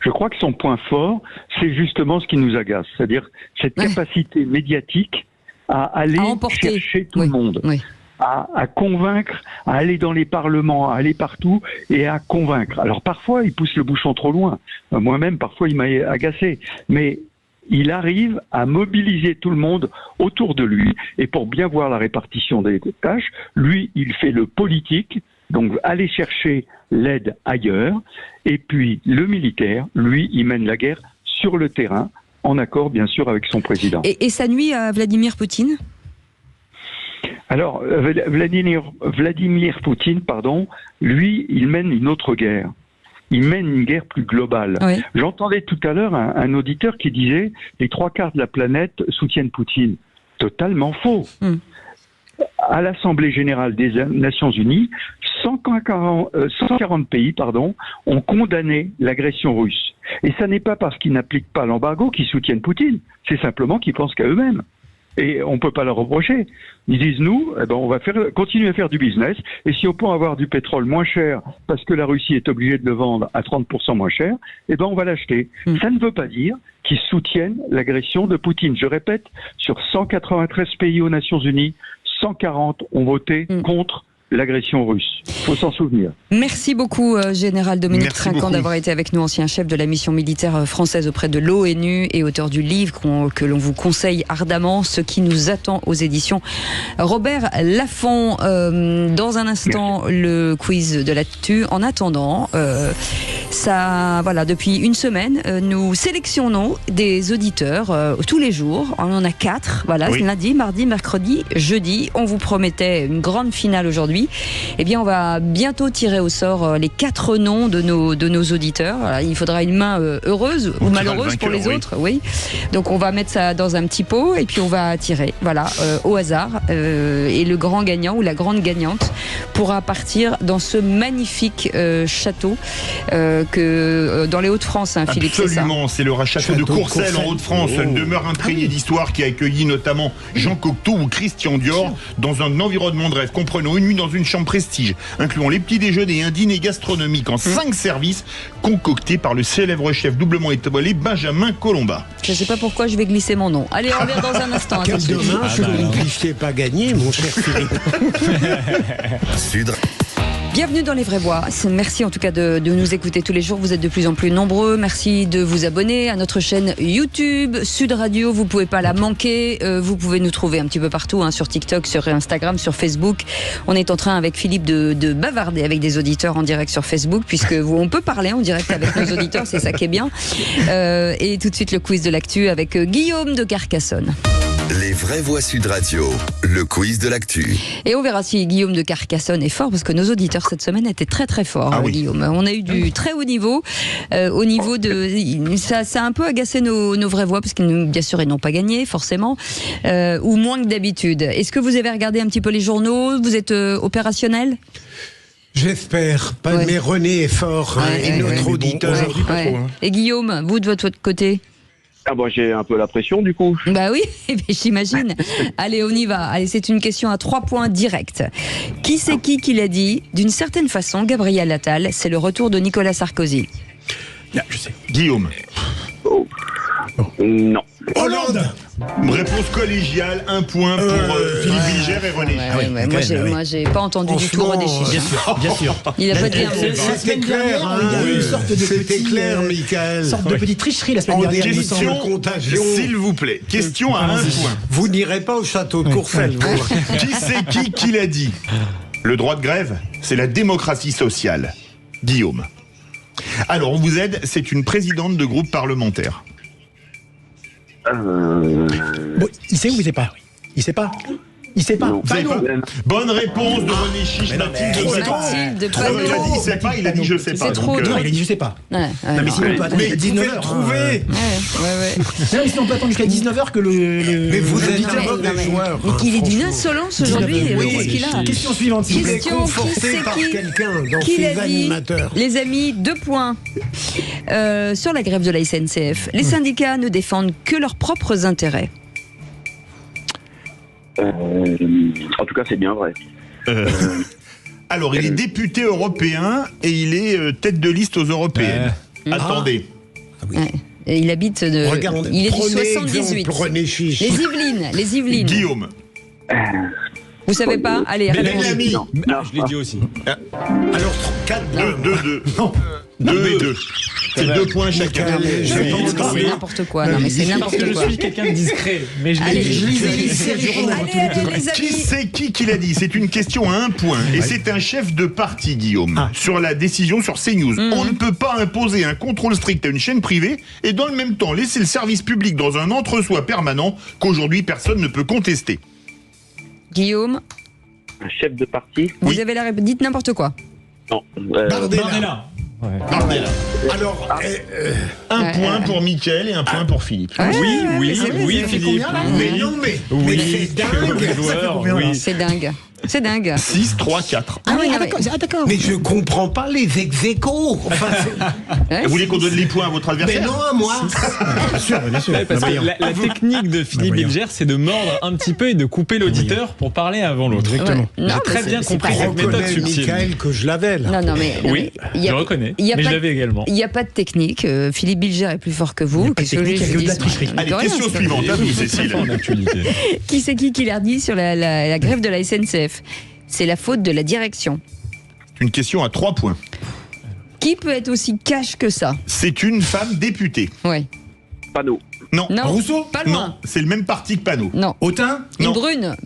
Je crois que son point fort, c'est justement ce qui nous agace, c'est-à-dire cette capacité médiatique à aller chercher tout le monde, à convaincre, à aller dans les parlements, à aller partout et à convaincre. Alors parfois, il pousse le bouchon trop loin. Moi-même, parfois, il m'a agacé. Mais il arrive à mobiliser tout le monde autour de lui. Et pour bien voir la répartition des tâches, lui, il fait le politique, donc aller chercher l'aide ailleurs. Et puis le militaire, lui, il mène la guerre sur le terrain, en accord bien sûr avec son président. Et ça nuit à Vladimir Poutine ? Alors, Vladimir Poutine, lui, il mène une autre guerre. Il mène une guerre plus globale. Oui. J'entendais tout à l'heure un auditeur qui disait les 3/4 de la planète soutiennent Poutine. Totalement faux. À l'Assemblée générale des Nations Unies, 140 pays ont condamné l'agression russe. Et ça n'est pas parce qu'ils n'appliquent pas l'embargo qu'ils soutiennent Poutine. C'est simplement qu'ils pensent qu'à eux-mêmes. Et on ne peut pas leur reprocher. Ils disent, nous, on va continuer à faire du business, et si on peut avoir du pétrole moins cher, parce que la Russie est obligée de le vendre à 30% moins cher, on va l'acheter. Ça ne veut pas dire qu'ils soutiennent l'agression de Poutine. Je répète, sur 193 pays aux Nations Unies, 140 ont voté contre l'agression russe. Il faut s'en souvenir. Merci beaucoup, Général Dominique Trinquant, d'avoir été avec nous, ancien chef de la mission militaire française auprès de l'ONU et auteur du livre que l'on vous conseille ardemment, Ce qui nous attend aux éditions Robert Laffont. Dans un instant, le quiz de l'actu. En attendant, depuis une semaine, nous sélectionnons des auditeurs tous les jours. On en a 4. Lundi, mardi, mercredi, jeudi. On vous promettait une grande finale aujourd'hui. Eh bien, on va bientôt tirer au sort les 4 noms de nos auditeurs. Alors, il faudra une main heureuse ou malheureuse pour les autres. Oui. Donc, on va mettre ça dans un petit pot et puis on va tirer, au hasard. Et le grand gagnant ou la grande gagnante pourra partir dans ce magnifique château dans les Hauts-de-France, Philippe. Absolument, c'est le château de Courcelles en Hauts-de-France, une demeure imprégnée d'histoire qui a accueilli notamment Jean Cocteau ou Christian Dior dans un environnement de rêve comprenant une nuit dans une chambre prestige, incluant les petits déjeuners et un dîner gastronomique en 5 services concoctés par le célèbre chef doublement étoilé Benjamin Colomba. Je ne sais pas pourquoi je vais glisser mon nom. Allez, on revient dans un instant. Quel dommage que vous ne puissiez pas gagner, mon cher Philippe. Bienvenue dans Les Vrais Voix. Merci en tout cas de nous écouter tous les jours. Vous êtes de plus en plus nombreux. Merci de vous abonner à notre chaîne YouTube Sud Radio. Vous ne pouvez pas la manquer. Vous pouvez nous trouver un petit peu partout, sur TikTok, sur Instagram, sur Facebook. On est en train avec Philippe de bavarder avec des auditeurs en direct sur Facebook, puisque on peut parler en direct avec nos auditeurs. C'est ça qui est bien. Et tout de suite le quiz de l'actu avec Guillaume de Carcassonne. Les vraies voix Sud Radio, le quiz de l'actu. Et on verra si Guillaume de Carcassonne est fort, parce que nos auditeurs cette semaine étaient très très forts, oui. Guillaume. On a eu du très haut niveau, au niveau de... Ça a un peu agacé nos vraies voix, parce qu'ils, bien sûr, ils n'ont pas gagné, forcément, ou moins que d'habitude. Est-ce que vous avez regardé un petit peu les journaux? Vous êtes opérationnel? J'espère. Mais René est fort, et notre auditeur. Et Guillaume, vous de votre côté? Ah bah j'ai un peu la pression du coup. Bah oui, j'imagine. Allez, on y va. Allez, c'est une question à 3 points directs. Qui c'est qui l'a dit? D'une certaine façon, Gabriel Attal, c'est le retour de Nicolas Sarkozy. Là, je sais. Guillaume. Non. Hollande. Réponse collégiale, 1 point pour Philippe Bilger et René. Moi, j'ai pas entendu du tout René Chiche. Bien sûr. Il a pas dit un mot. La semaine dernière, il y a eu une sorte de petite tricherie la semaine dernière. Question, s'il vous plaît. Question à 1 point. Vous n'irez pas au château de Courcelles. Qui c'est qui l'a dit? Le droit de grève, c'est la démocratie sociale. Guillaume. Alors, on vous aide, c'est une présidente de groupe parlementaire. Bon, il sait ou il sait pas? Il sait pas. Il sait pas. Bonne réponse de René Chiche. Mathilde Panot. Il a dit il sait pas, il a dit je sais pas. C'est trop dur. Il a dit je sais pas. Non, mais sinon on peut attendre jusqu'à 19h. Trouver. Non, mais sinon on peut attendre jusqu'à 19h que le. Mais vous êtes un mauvais joueur. Mais qu'il est d'une insolence aujourd'hui. Qu'est-ce qu'il a? Question suivante. Il est conforté par quelqu'un dans ses animateurs. Les amis, 2 points. Sur la grève de la SNCF, les syndicats ne défendent que leurs propres intérêts. En tout cas, c'est bien vrai. Alors, il est député européen et il est tête de liste aux européennes. Attendez. Et il habite il est du 78. Les Yvelines. Guillaume. Vous savez pas? Allez, répondez. Non, je l'ai dit aussi. Alors, 2. 2 et 2. C'est 2 points chacun. C'est n'importe quoi. Non, mais c'est n'importe quoi. Je suis quelqu'un de discret. Mais je allez, Qui c'est qui l'a dit? C'est une question à 1 point. Et c'est un chef de parti, Guillaume, sur la décision sur CNews. On ne peut pas imposer un contrôle strict à une chaîne privée et dans le même temps laisser le service public dans un entre-soi permanent qu'aujourd'hui personne ne peut contester. Guillaume. Un chef de parti. Vous avez la réponse. Dites n'importe quoi. Non. Bardella. Alors, 1 point pour Mickaël et 1 point pour Philippe. Oui, Philippe. Mais non, mais c'est dingue. C'est dingue. C'est dingue. 6, 3, 4. D'accord. Mais je comprends pas les ex-échos. Vous voulez qu'on donne les points à votre adversaire? Mais non, à moi. Bien sûr. Parce que la technique de Philippe Bilger, c'est de mordre un petit peu et de couper l'auditeur pour parler avant l'autre. Exactement. J'ai très bien compris cette méthode subtile. Mickaël que je l'avais là. Non, mais oui, je reconnais. Mais je l'avais également. Il n'y a pas de technique. Philippe Bilger est plus fort que vous. Il y a que de la tricherie. Allez, question suivante. À vous, Cécile. Qui c'est qui l'a dit sur la grève de la SNCF? C'est la faute de la direction. Une question à 3 points. Qui peut être aussi cash que ça? C'est une femme députée. Oui. Panot. Non. Rousseau? Pas loin. Non, c'est le même parti que Panot. Non. Autain? Une Brune.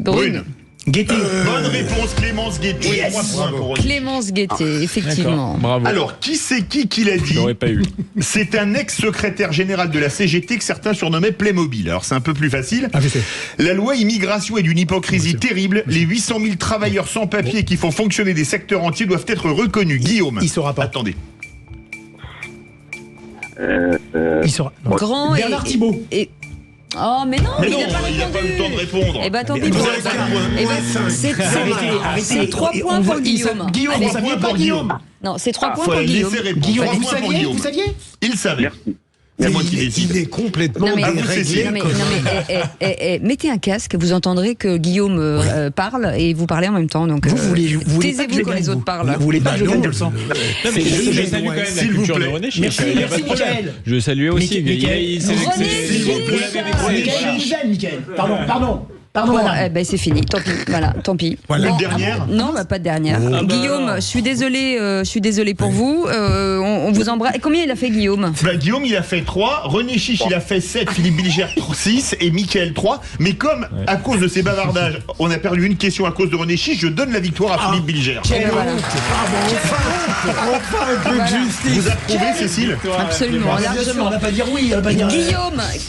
Guettet. Bonne réponse, Clémence Guettet. 3 points pour René. Clémence Guettet, effectivement. Bravo. Alors, qui c'est qui l'a dit? Je l'aurais pas eu. C'est un ex-secrétaire général de la CGT que certains surnommaient Playmobil. Alors, c'est un peu plus facile. Je sais. La loi immigration est d'une hypocrisie terrible. Les 800 000 travailleurs sans papier qui font fonctionner des secteurs entiers doivent être reconnus. Guillaume. Il saura pas. Attendez. Il saura. Grand Bernard Thibault. Oh, mais non, il n'a pas eu le temps de répondre. Eh ben, tant pis. Vous avez 5 points. C'est 3 points pour Guillaume. Guillaume, Allez, vous saviez pas Guillaume? Non, c'est 3 points pour Guillaume. Guillaume, vous saviez? Il savait. C'est moi qui décide. Il est complètement déréglé. Mettez un casque, vous entendrez que Guillaume parle et vous parlez en même temps. Donc, vous voulez taisez-vous quand les autres parlent. Vous voulez pas que je gagne, je le sens. Je salue quand même la culture de René Chiche. Merci, Mickaël. Je salue aussi. Mickaël. Pardon. Pardon, Bon, madame. c'est fini, tant pis. Voilà, tant pis. Voilà. Bon, Une dernière non, pas de dernière. Guillaume, je suis désolé pour vous. On vous embrasse. Et combien il a fait, Guillaume? Guillaume, il a fait 3, René Chiche, il a fait 7, Philippe Bilger 6 et Mickaël 3. Mais comme, à cause de ces bavardages, on a perdu une question à cause de René Chiche, je donne la victoire à Philippe Bilger. Enfin un peu de justice. Vous approuvez, Cécile? Absolument, largement. On va pas dire oui.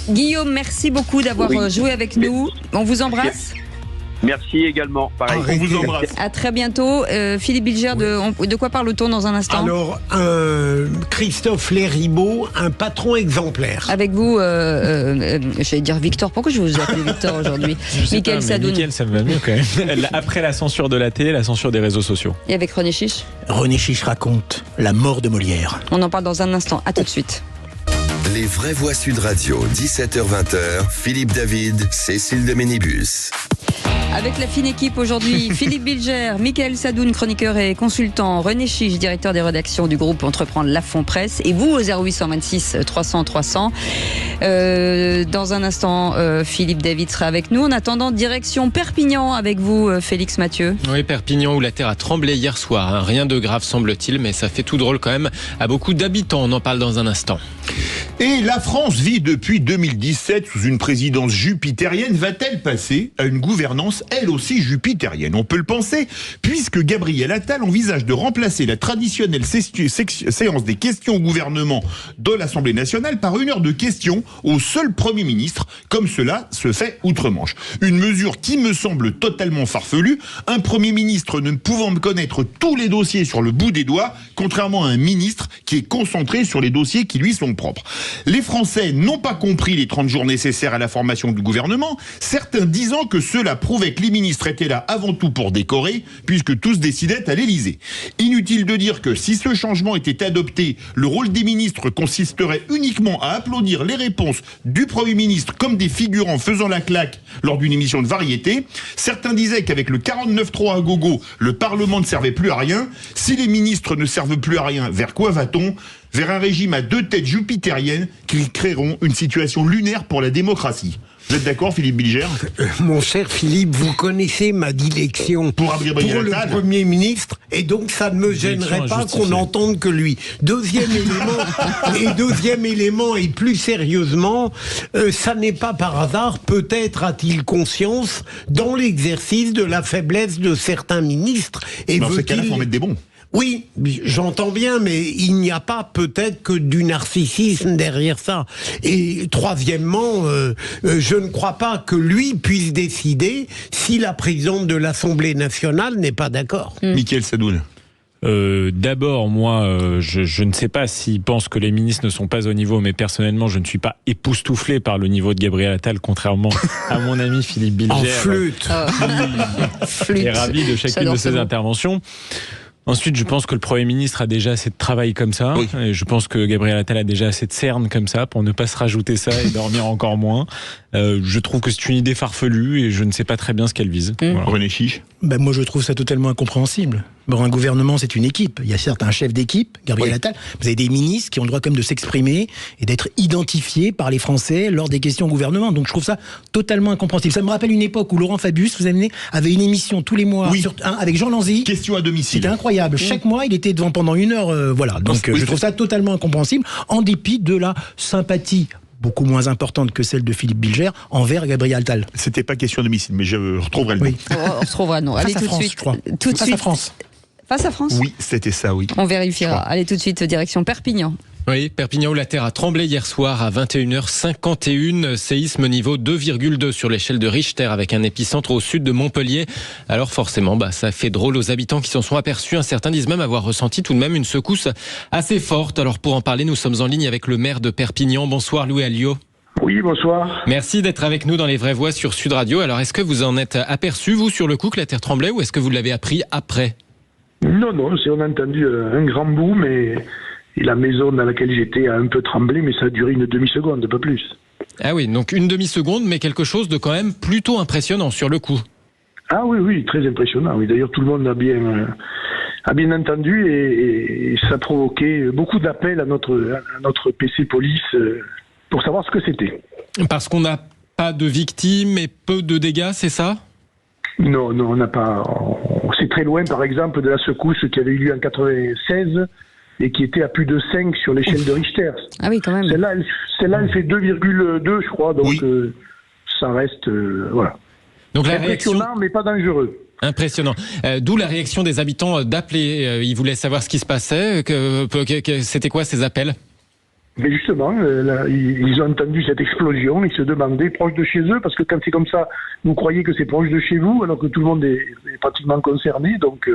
Guillaume, merci beaucoup d'avoir joué avec nous. On vous embrasse. Merci également. Pareil. On vous embrasse. À très bientôt. Philippe Bilger, de quoi parle-t-on dans un instant? Alors, Christophe Léribaud, un patron exemplaire. Avec vous, j'allais dire Victor. Pourquoi je vous appelle Victor aujourd'hui? Mickaël Sadoun. Mickaël, ça me va mieux quand même. Après la censure de la télé, la censure des réseaux sociaux. Et avec René Chiche? René Chiche raconte la mort de Molière. On en parle dans un instant. À tout de suite. Les vraies voix Sud Radio, 17h-20h, Philippe David, Cécile de Ménibus. Avec la fine équipe aujourd'hui, Philippe Bilger, Mickaël Sadoun, chroniqueur et consultant, René Chiche, directeur des rédactions du groupe Entreprendre Lafon Presse, et vous au 0826 300 300. Dans un instant, Philippe David sera avec nous. En attendant, direction Perpignan avec vous, Félix Mathieu. Oui, Perpignan où la terre a tremblé hier soir. Rien de grave semble-t-il, mais ça fait tout drôle quand même à beaucoup d'habitants. On en parle dans un instant. Et la France vit depuis 2017 sous une présidence jupitérienne. Va-t-elle passer à une gouvernance elle aussi jupitérienne? On peut le penser, puisque Gabriel Attal envisage de remplacer la traditionnelle séance des questions au gouvernement de l'Assemblée nationale par 1 heure de questions au seul Premier ministre, comme cela se fait outre-Manche. Une mesure qui me semble totalement farfelue, un Premier ministre ne pouvant connaître tous les dossiers sur le bout des doigts, contrairement à un ministre qui est concentré sur les dossiers qui lui sont propres. Les Français n'ont pas compris les 30 jours nécessaires à la formation du gouvernement, certains disant que cela prouvait que les ministres étaient là avant tout pour décorer, puisque tous décidaient à l'Élysée. Inutile de dire que si ce changement était adopté, le rôle des ministres consisterait uniquement à applaudir les réponses du Premier ministre comme des figurants faisant la claque lors d'une émission de variété. Certains disaient qu'avec le 49.3 à gogo, le Parlement ne servait plus à rien. Si les ministres ne servent plus à rien, vers quoi va-t-on ? Vers un régime à 2 têtes jupitériennes qui créeront une situation lunaire pour la démocratie. Vous êtes d'accord, Philippe Bilger? Mon cher Philippe, vous connaissez ma dilection pour le Premier ministre, et donc ça ne me gênerait pas qu'on n'entende que lui. Deuxième élément, et plus sérieusement, ça n'est pas par hasard, peut-être a-t-il conscience, dans l'exercice de la faiblesse de certains ministres. Et dans ce cas-là, il faut en mettre des bons. Oui, j'entends bien, mais il n'y a pas peut-être que du narcissisme derrière ça. Et troisièmement, je ne crois pas que lui puisse décider si la présidente de l'Assemblée nationale n'est pas d'accord. Mickaël Sadoun. D'abord, moi, je ne sais pas s'il pense que les ministres ne sont pas au niveau, mais personnellement, je ne suis pas époustouflé par le niveau de Gabriel Attal, contrairement à mon ami Philippe Bilger. En flûte. Qui est ravi de chacune de ses interventions. Ensuite, je pense que le Premier ministre a déjà assez de travail comme ça. Oui. Et je pense que Gabriel Attal a déjà assez de cernes comme ça pour ne pas se rajouter ça et dormir encore moins. Je trouve que c'est une idée farfelue et je ne sais pas très bien ce qu'elle vise. Voilà. René Chiche. Moi, je trouve ça totalement incompréhensible. Bon, un gouvernement, c'est une équipe. Il y a certes un chef d'équipe, Gabriel Attal. Vous avez des ministres qui ont le droit quand même de s'exprimer et d'être identifiés par les Français lors des questions au gouvernement. Donc, je trouve ça totalement incompréhensible. Ça me rappelle une époque où Laurent Fabius, vous avez avait une émission tous les mois avec Jean Lanzy. Question à domicile. C'était incroyable. Chaque mois, il était devant pendant 1 heure. Voilà. Donc, je trouve ça totalement incompréhensible, en dépit de la sympathie beaucoup moins importante que celle de Philippe Bilger envers Gabriel Attal. C'était pas question de domicile, mais je retrouverai le nom. On retrouvera le nom. Allez, tout de suite. Face à France. Face à France ? Oui, c'était ça, oui. On vérifiera. Allez, tout de suite, direction Perpignan. Oui, Perpignan où la terre a tremblé hier soir à 21h51, séisme niveau 2,2 sur l'échelle de Richter avec un épicentre au sud de Montpellier. Alors forcément, ça fait drôle aux habitants qui s'en sont aperçus. Certains disent même avoir ressenti tout de même une secousse assez forte. Alors pour en parler, nous sommes en ligne avec le maire de Perpignan. Bonsoir Louis Alliot. Oui, bonsoir. Merci d'être avec nous dans Les Vraies Voix sur Sud Radio. Alors est-ce que vous en êtes aperçu, vous, sur le coup, que la terre tremblait, ou est-ce que vous l'avez appris après ? Non, on a entendu un grand boom et la maison dans laquelle j'étais a un peu tremblé, mais ça a duré une demi-seconde, pas plus. Ah oui, donc une demi-seconde, mais quelque chose de quand même plutôt impressionnant sur le coup. Ah oui, très impressionnant. Oui, d'ailleurs, tout le monde a bien entendu et ça a provoqué beaucoup d'appels à notre PC police pour savoir ce que c'était. Parce qu'on a Pas de victimes et peu de dégâts, c'est ça ? Non, on n'a pas. C'est très loin, par exemple, de la secousse qui avait eu lieu en 96 et qui était à plus de 5 sur l'échelle de Richter. Ah oui, quand même. Celle-là, elle fait 2,2, je crois, donc ça reste... voilà. Donc la impressionnant, réaction... mais pas dangereux. Impressionnant. D'où la réaction des habitants d'appeler. Ils voulaient savoir ce qui se passait. C'était quoi ces appels ? Mais justement, ils ont entendu cette explosion, ils se demandaient, proche de chez eux, parce que quand c'est comme ça, vous croyez que c'est proche de chez vous, alors que tout le monde est pratiquement concerné. Donc,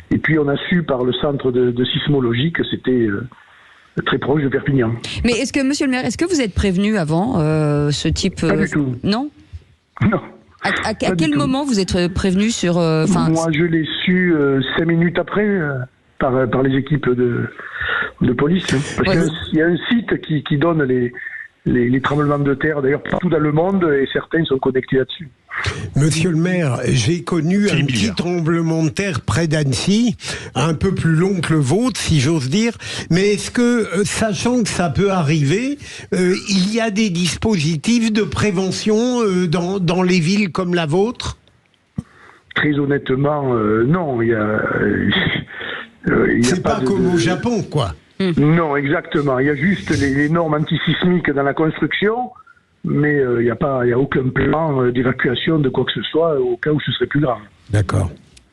et puis on a su par le centre de sismologie que c'était très proche de Perpignan. Mais est-ce que, monsieur le maire, est-ce que vous êtes prévenu avant ce type... Pas du tout. Non ? Non. À quel moment vous êtes prévenu sur... Moi, je l'ai su 5 minutes après... Par les équipes de police. Parce qu'il y a un site qui donne les tremblements de terre, d'ailleurs, partout dans le monde, et certains sont connectés là-dessus. Monsieur le maire, j'ai connu un petit tremblement de terre près d'Annecy, un peu plus long que le vôtre, si j'ose dire. Mais est-ce que, sachant que ça peut arriver, il y a des dispositifs de prévention dans les villes comme la vôtre ? Très honnêtement, non. C'est pas comme au Japon, quoi. Non, exactement. Il y a juste les normes antisismiques dans la construction, mais il n'y a aucun plan d'évacuation de quoi que ce soit au cas où ce serait plus grave. D'accord.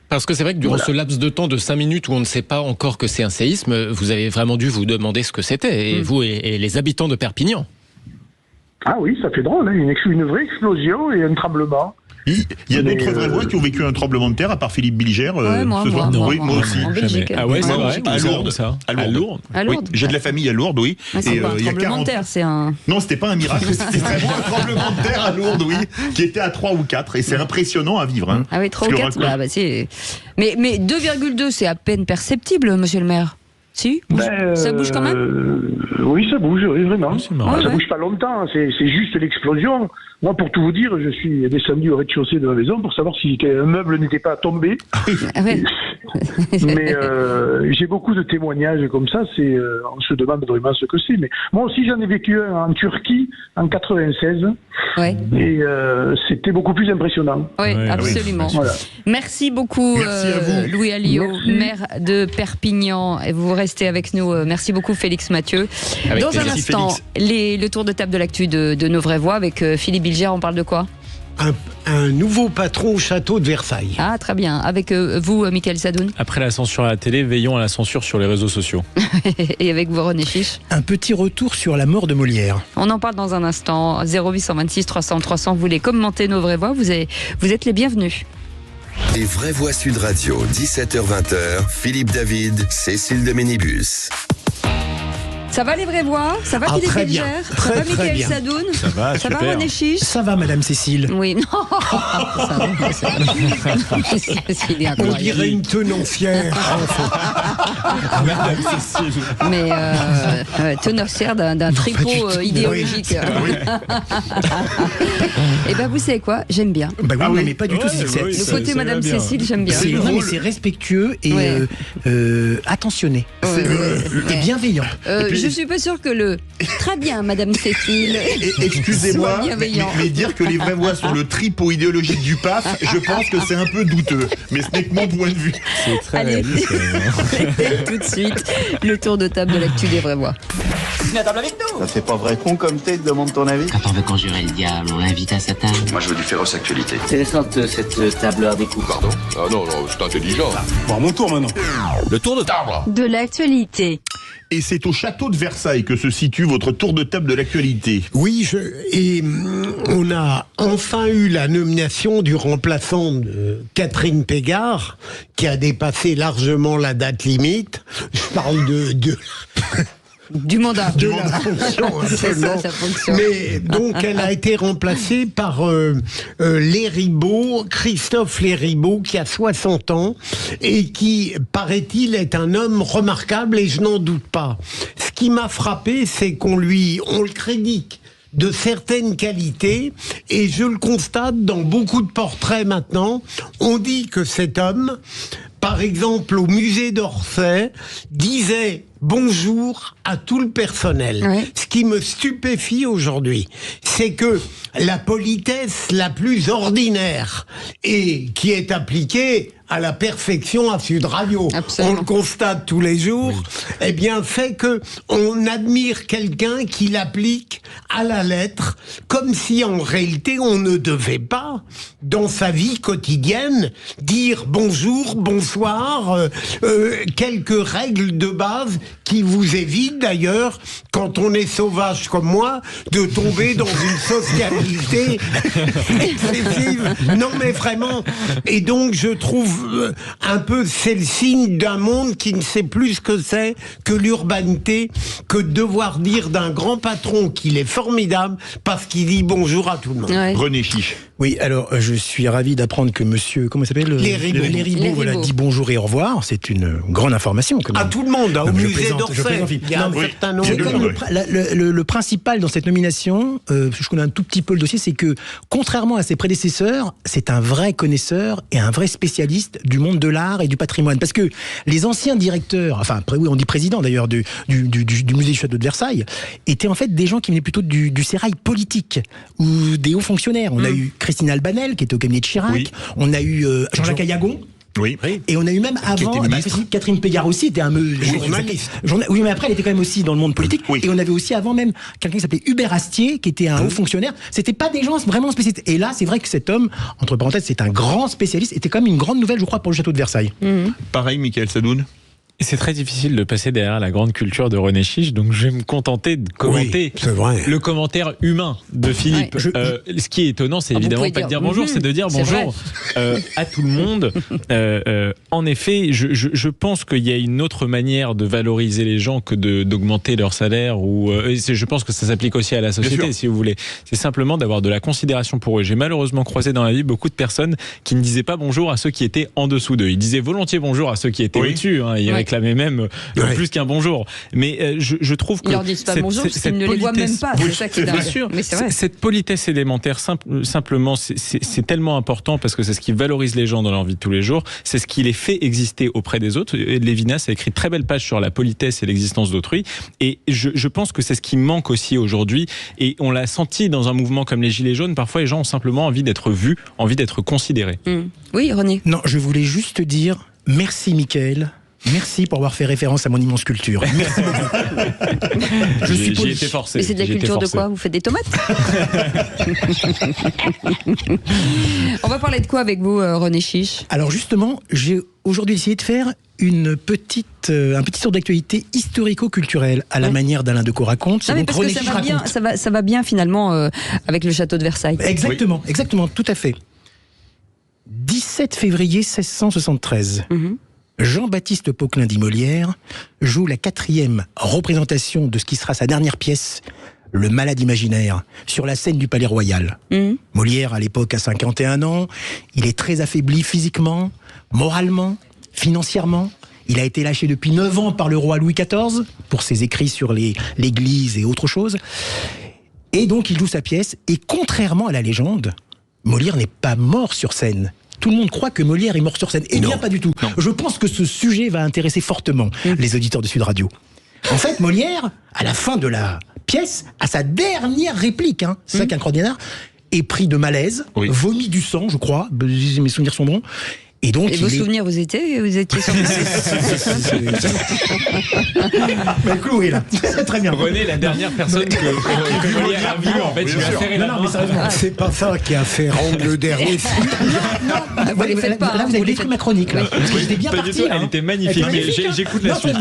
Parce que c'est vrai que durant ce laps de temps de 5 minutes où on ne sait pas encore que c'est un séisme, vous avez vraiment dû vous demander ce que c'était, et vous et les habitants de Perpignan. Ah oui, ça fait drôle, hein, une vraie explosion et un tremblement. Il y a d'autres Vrévois qui ont vécu un tremblement de terre, à part Philippe Bilger ce soir. Moi aussi. En Belgique. Ah ouais, c'est vrai. À Lourdes. À Lourdes. Oui, j'ai de la famille à Lourdes, oui. C'est pas un tremblement de terre, c'est un... Non, c'était pas un miracle, c'était vraiment un tremblement de terre à Lourdes, oui, qui était à 3 ou 4, et c'est impressionnant à vivre. Hein, ah oui, 3 ou 4, mais 2,2, c'est à peine perceptible, monsieur le maire. Si, ça bouge quand même. Oui, ça bouge, oui, vraiment. Ça bouge pas longtemps, c'est juste l'explosion. Moi, pour tout vous dire, je suis descendu au rez-de-chaussée de ma maison pour savoir si un meuble n'était pas tombé. Mais j'ai beaucoup de témoignages comme ça. On se demande vraiment ce que c'est. Mais moi aussi, j'en ai vécu un en Turquie en 96. Ouais. Et c'était beaucoup plus impressionnant. Oui, absolument. Voilà. Merci beaucoup, Louis Alliot, maire de Perpignan. Et vous restez avec nous. Merci beaucoup, Félix Mathieu. Dans un instant, le tour de table de l'actu de nos vraies voix avec Philippe Bilger. On parle de quoi ? Un nouveau patron au château de Versailles. Ah, très bien. Avec vous, Mickaël Sadoun. Après la censure à la télé, veillons à la censure sur les réseaux sociaux. Et avec vous, René Chiche. Un petit retour sur la mort de Molière. On en parle dans un instant. 0826 300 300. Vous voulez commenter nos vraies voix, vous êtes les bienvenus. Les vraies voix Sud Radio, 17h-20h, Philippe David, Cécile de Ménibus. Ça va les vraies voix ? Ça va Philippe Bilger ? Ça va Mickaël Sadoun ? Ça va René Chiche ? Ça va Madame Cécile ? Oui, non. On dirait une tenancière. Madame Cécile. Mais tenancière d'un tripot idéologique. Et ben vous savez quoi ? J'aime bien. Mais pas du tout. Le côté Madame Cécile, j'aime bien. C'est respectueux et attentionné. Et bienveillant. Je suis pas sûre que très bien, Madame Cécile. Excusez-moi, mais dire que les vraies voix sur le tripot idéologique du PAF, je pense que c'est un peu douteux. Mais ce n'est que mon point de vue. C'est très réaliste. Tout de suite, le tour de table de l'actu des vraies voix. À table avec nous. Ça fait pas vrai con comme t'es, demande ton avis. Quand on veut conjurer le diable, on l'invite à sa table. Moi je veux du féroce actualité. C'est récente cette table des coups. Pardon ? Ah non, c'est intelligent. Bon, mon tour maintenant. Le tour de table. De l'actualité. Et c'est au château de Versailles que se situe votre tour de table de l'actualité. Oui, et on a enfin eu la nomination du remplaçant de Catherine Pégard, qui a dépassé largement la date limite. Je parle du mandat. De la fonction, absolument. Sa fonction. Mais donc, elle a été remplacée par Christophe Léribaud, qui a 60 ans, et qui, paraît-il, est un homme remarquable, et je n'en doute pas. Ce qui m'a frappé, c'est qu'on le crédite de certaines qualités, et je le constate dans beaucoup de portraits maintenant. On dit que cet homme, par exemple au musée d'Orsay, disait bonjour à tout le personnel. Oui. Ce qui me stupéfie aujourd'hui, c'est que la politesse la plus ordinaire et qui est appliquée à la perfection à Sud Radio. Absolument. On le constate tous les jours. Oui. Eh bien, fait que on admire quelqu'un qui l'applique à la lettre, comme si en réalité on ne devait pas, dans sa vie quotidienne, dire bonjour, bonsoir, quelques règles de base qui vous évitent d'ailleurs, quand on est sauvage comme moi, de tomber dans une sociabilité excessive. Non mais vraiment. Et donc je trouve un peu, c'est le signe d'un monde qui ne sait plus ce que c'est que l'urbanité, que de devoir dire d'un grand patron qu'il est formidable parce qu'il dit bonjour à tout le monde. Ouais. René Chiche. Oui, alors je suis ravi d'apprendre que monsieur, comment il s'appelle ? Les Ribot, voilà, dit bonjour et au revoir. C'est une grande information. Quand même. À tout le monde, au musée d'Orsay. Il y a un certain nombre le principal dans cette nomination, je connais un tout petit peu le dossier, c'est que contrairement à ses prédécesseurs, c'est un vrai connaisseur et un vrai spécialiste du monde de l'art et du patrimoine. Parce que les anciens directeurs, enfin après oui, on dit président d'ailleurs du musée du château de Versailles, étaient en fait des gens qui venaient plutôt du sérail politique ou des hauts fonctionnaires. On a eu Christine Albanel qui était au cabinet de Chirac, oui. On a eu Jean-Jacques Ayagon. Oui. Et on a eu même avant Catherine Pégard aussi était un journaliste. Oui, mais après elle était quand même aussi dans le monde politique. Oui. Et on avait aussi avant même quelqu'un qui s'appelait Hubert Astier, qui était un haut fonctionnaire. C'était pas des gens vraiment spécialistes. Et là, c'est vrai que cet homme, entre parenthèses, c'est un grand spécialiste. Était quand même une grande nouvelle, je crois, pour le château de Versailles. Pareil, Michael Sadoun. Et c'est très difficile de passer derrière la grande culture de René Chiche, donc je vais me contenter de commenter le commentaire humain de Philippe. Ouais. Ce qui est étonnant, c'est évidemment pas de dire bonjour, c'est de dire bonjour à tout le monde. En effet, je pense qu'il y a une autre manière de valoriser les gens que d'augmenter leur salaire. Je pense que ça s'applique aussi à la société, si vous voulez. C'est simplement d'avoir de la considération pour eux. J'ai malheureusement croisé dans la vie beaucoup de personnes qui ne disaient pas bonjour à ceux qui étaient en dessous d'eux. Ils disaient volontiers bonjour à ceux qui étaient au-dessus. Réclamait même plus qu'un bonjour. Mais je trouve que... Ils leur disent pas bonjour parce qu'ils ne les voient même pas. C'est ça qui est dingue. Bien sûr. Mais c'est vrai. Cette politesse élémentaire, simplement, c'est tellement important parce que c'est ce qui valorise les gens dans leur vie de tous les jours. C'est ce qui les fait exister auprès des autres. Et Lévinas a écrit de très belles pages sur la politesse et l'existence d'autrui. Et je pense que c'est ce qui manque aussi aujourd'hui. Et on l'a senti dans un mouvement comme les Gilets jaunes. Parfois, les gens ont simplement envie d'être vus, envie d'être considérés. Oui, René. Non, je voulais juste dire merci, Mickaël. Merci pour avoir fait référence à mon immense culture. Merci beaucoup. J'y étais forcé. Mais c'est de la culture de quoi ? Vous faites des tomates ? On va parler de quoi avec vous, René Chiche ? Alors justement, j'ai aujourd'hui essayé de faire un petit tour d'actualité historico-culturelle à la manière d'Alain Decaux raconte. Non, mais parce que ça va bien finalement avec le château de Versailles. Exactement, exactement, tout à fait. 17 février 1673. Jean-Baptiste Poquelin dit Molière joue la 4e représentation de ce qui sera sa dernière pièce, Le Malade imaginaire, sur la scène du Palais Royal. Molière, à l'époque, a 51 ans. Il est très affaibli physiquement, moralement, financièrement. Il a été lâché depuis 9 ans par le roi Louis XIV pour ses écrits sur l'Église et autre chose. Et donc, il joue sa pièce. Et contrairement à la légende, Molière n'est pas mort sur scène. Tout le monde croit que Molière est mort sur scène. Et bien pas du tout. Non. Je pense que ce sujet va intéresser fortement les auditeurs de Sud Radio. En fait, Molière, à la fin de la pièce, à sa dernière réplique, c'est ça qui est extraordinaire, est pris de malaise, vomit du sang, je crois, si mes souvenirs sont bons. Et donc, vos souvenirs, vous étiez sur place. Le clou est là. C'est très bien. René, la dernière personne que Molière a vue, en fait, je lui ai serré la main. C'est pas ça qui a fait rendre le dernier. Non, vous les faites pas. Là, vous avez détruit ma chronique. Là. Parce que j'étais bien pas parti. Du tout, elle était magnifique. J'écoute la suite.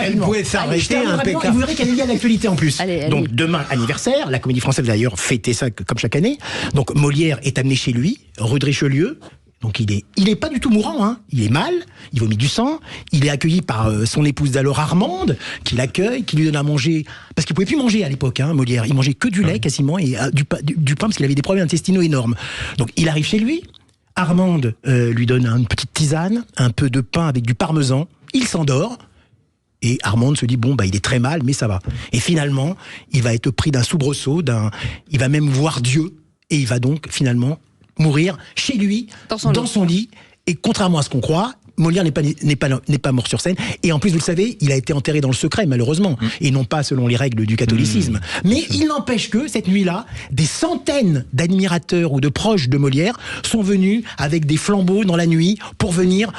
Elle pouvait s'arrêter impeccable. Vous verrez qu'elle est liée à l'actualité en plus. Donc, demain, anniversaire. La Comédie Française, d'ailleurs, fêtait ça comme chaque année. Donc, Molière est amené chez lui, rue de Richelieu. Donc il est pas du tout mourant, il est mal, il vomit du sang, il est accueilli par son épouse d'alors Armande, qui l'accueille, qui lui donne à manger, parce qu'il pouvait plus manger à l'époque, Molière, il mangeait que du lait quasiment, et du pain, parce qu'il avait des problèmes intestinaux énormes. Donc il arrive chez lui, Armande lui donne une petite tisane, un peu de pain avec du parmesan, il s'endort, et Armande se dit, il est très mal, mais ça va. Et finalement, il va être pris d'un soubresaut, il va même voir Dieu, et il va donc finalement mourir chez lui, dans son lit. Et contrairement à ce qu'on croit, Molière n'est pas mort sur scène. Et en plus, vous le savez, il a été enterré dans le secret, malheureusement, et non pas selon les règles du catholicisme. Mais il n'empêche que, cette nuit-là, des centaines d'admirateurs ou de proches de Molière sont venus avec des flambeaux dans la nuit pour venir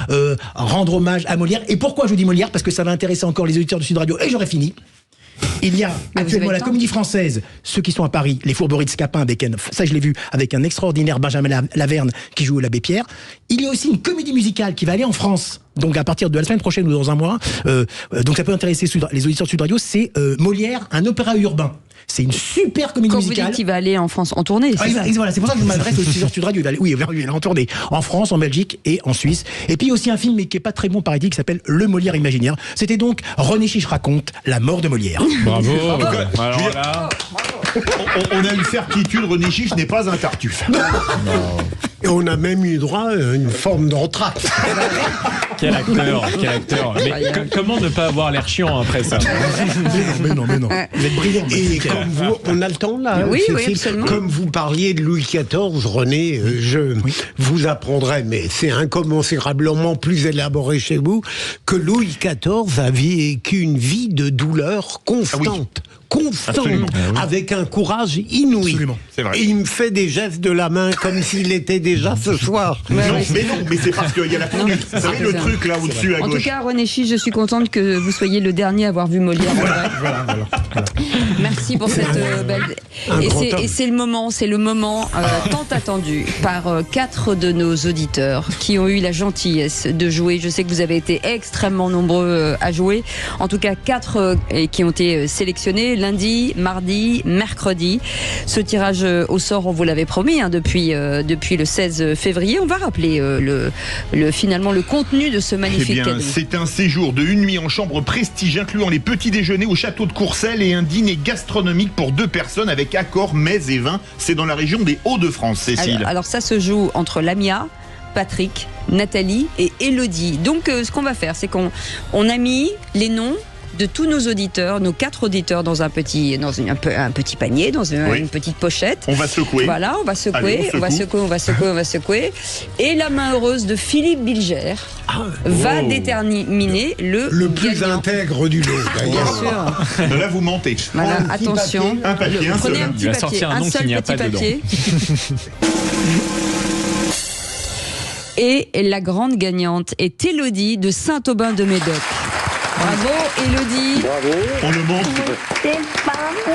rendre hommage à Molière. Et pourquoi je dis Molière? Parce que ça va intéresser encore les auditeurs de Sud Radio. Et j'aurais fini. Il y a actuellement la Comédie Française, ceux qui sont à Paris, les Fourberies de Scapin, ça je l'ai vu, avec un extraordinaire Benjamin Laverne qui joue l'Abbé Pierre. Il y a aussi une comédie musicale qui va aller en France. Donc à partir de la semaine prochaine ou dans un mois, donc ça peut intéresser les auditeurs de Sud Radio, c'est Molière, un opéra urbain. C'est une super comédie musicale. Quand vous dites qu'il va aller en France en tournée, c'est ça. Voilà, c'est pour ça que je m'adresse aux auditeurs de Sud Radio. Oui, il est en tournée en France, en Belgique et en Suisse. Et puis il y a aussi un film mais qui est pas très bon, paraît-il, qui s'appelle Le Molière imaginaire. C'était donc René Chiche raconte la mort de Molière. Bravo. Alors là, on a une certitude, René Chiche n'est pas un Tartuffe. Et on a même eu droit à une forme d'entracte. Quel acteur. Mais comment ne pas avoir l'air chiant après ça? Mais non. Vous êtes brillant. Et comme vous, on a le temps là. Oui, absolument. Comme vous parliez de Louis XIV, René, je vous apprendrai, mais c'est incommensurablement plus élaboré chez vous, que Louis XIV a vécu une vie de douleur constante. Avec un courage inouï. C'est vrai. Et il me fait des gestes de la main comme s'il était déjà ce soir. Mais c'est parce qu'il y a la conduite. Vous savez le truc là au-dessus à gauche. En tout cas, René Chiche, je suis contente que vous soyez le dernier à avoir vu Molière. Voilà. Merci pour cette belle. Et c'est le moment tant attendu par 4 de nos auditeurs qui ont eu la gentillesse de jouer. Je sais que vous avez été extrêmement nombreux à jouer. En tout cas, 4 qui ont été sélectionnés lundi, mardi, mercredi. Ce tirage au sort, on vous l'avait promis depuis le 16 février. On va rappeler finalement le contenu de ce magnifique cadeau. C'est un séjour de 1 nuit en chambre prestige incluant les petits déjeuners au château de Courcelles et un dîner gastronomique pour 2 personnes avec accord, mets et vin. C'est dans la région des Hauts-de-France, Cécile. Alors ça se joue entre Lamia, Patrick, Nathalie et Élodie. Donc ce qu'on va faire, c'est qu'on a mis les noms de tous nos auditeurs, nos 4 auditeurs dans un petit panier, dans une petite pochette. On va secouer. Voilà, on va secouer. Allez, on va secouer. Et la main heureuse de Philippe Bilger va déterminer le plus gagnant. intègre du lot. Bien sûr. Là, vous mentez. Voilà, attention. Un papier, prenez un petit papier, sortir un nom seul qu'il n'y a petit pas papier. Et la grande gagnante est Élodie de Saint-Aubin-de-Médoc. Bravo Élodie. Bravo.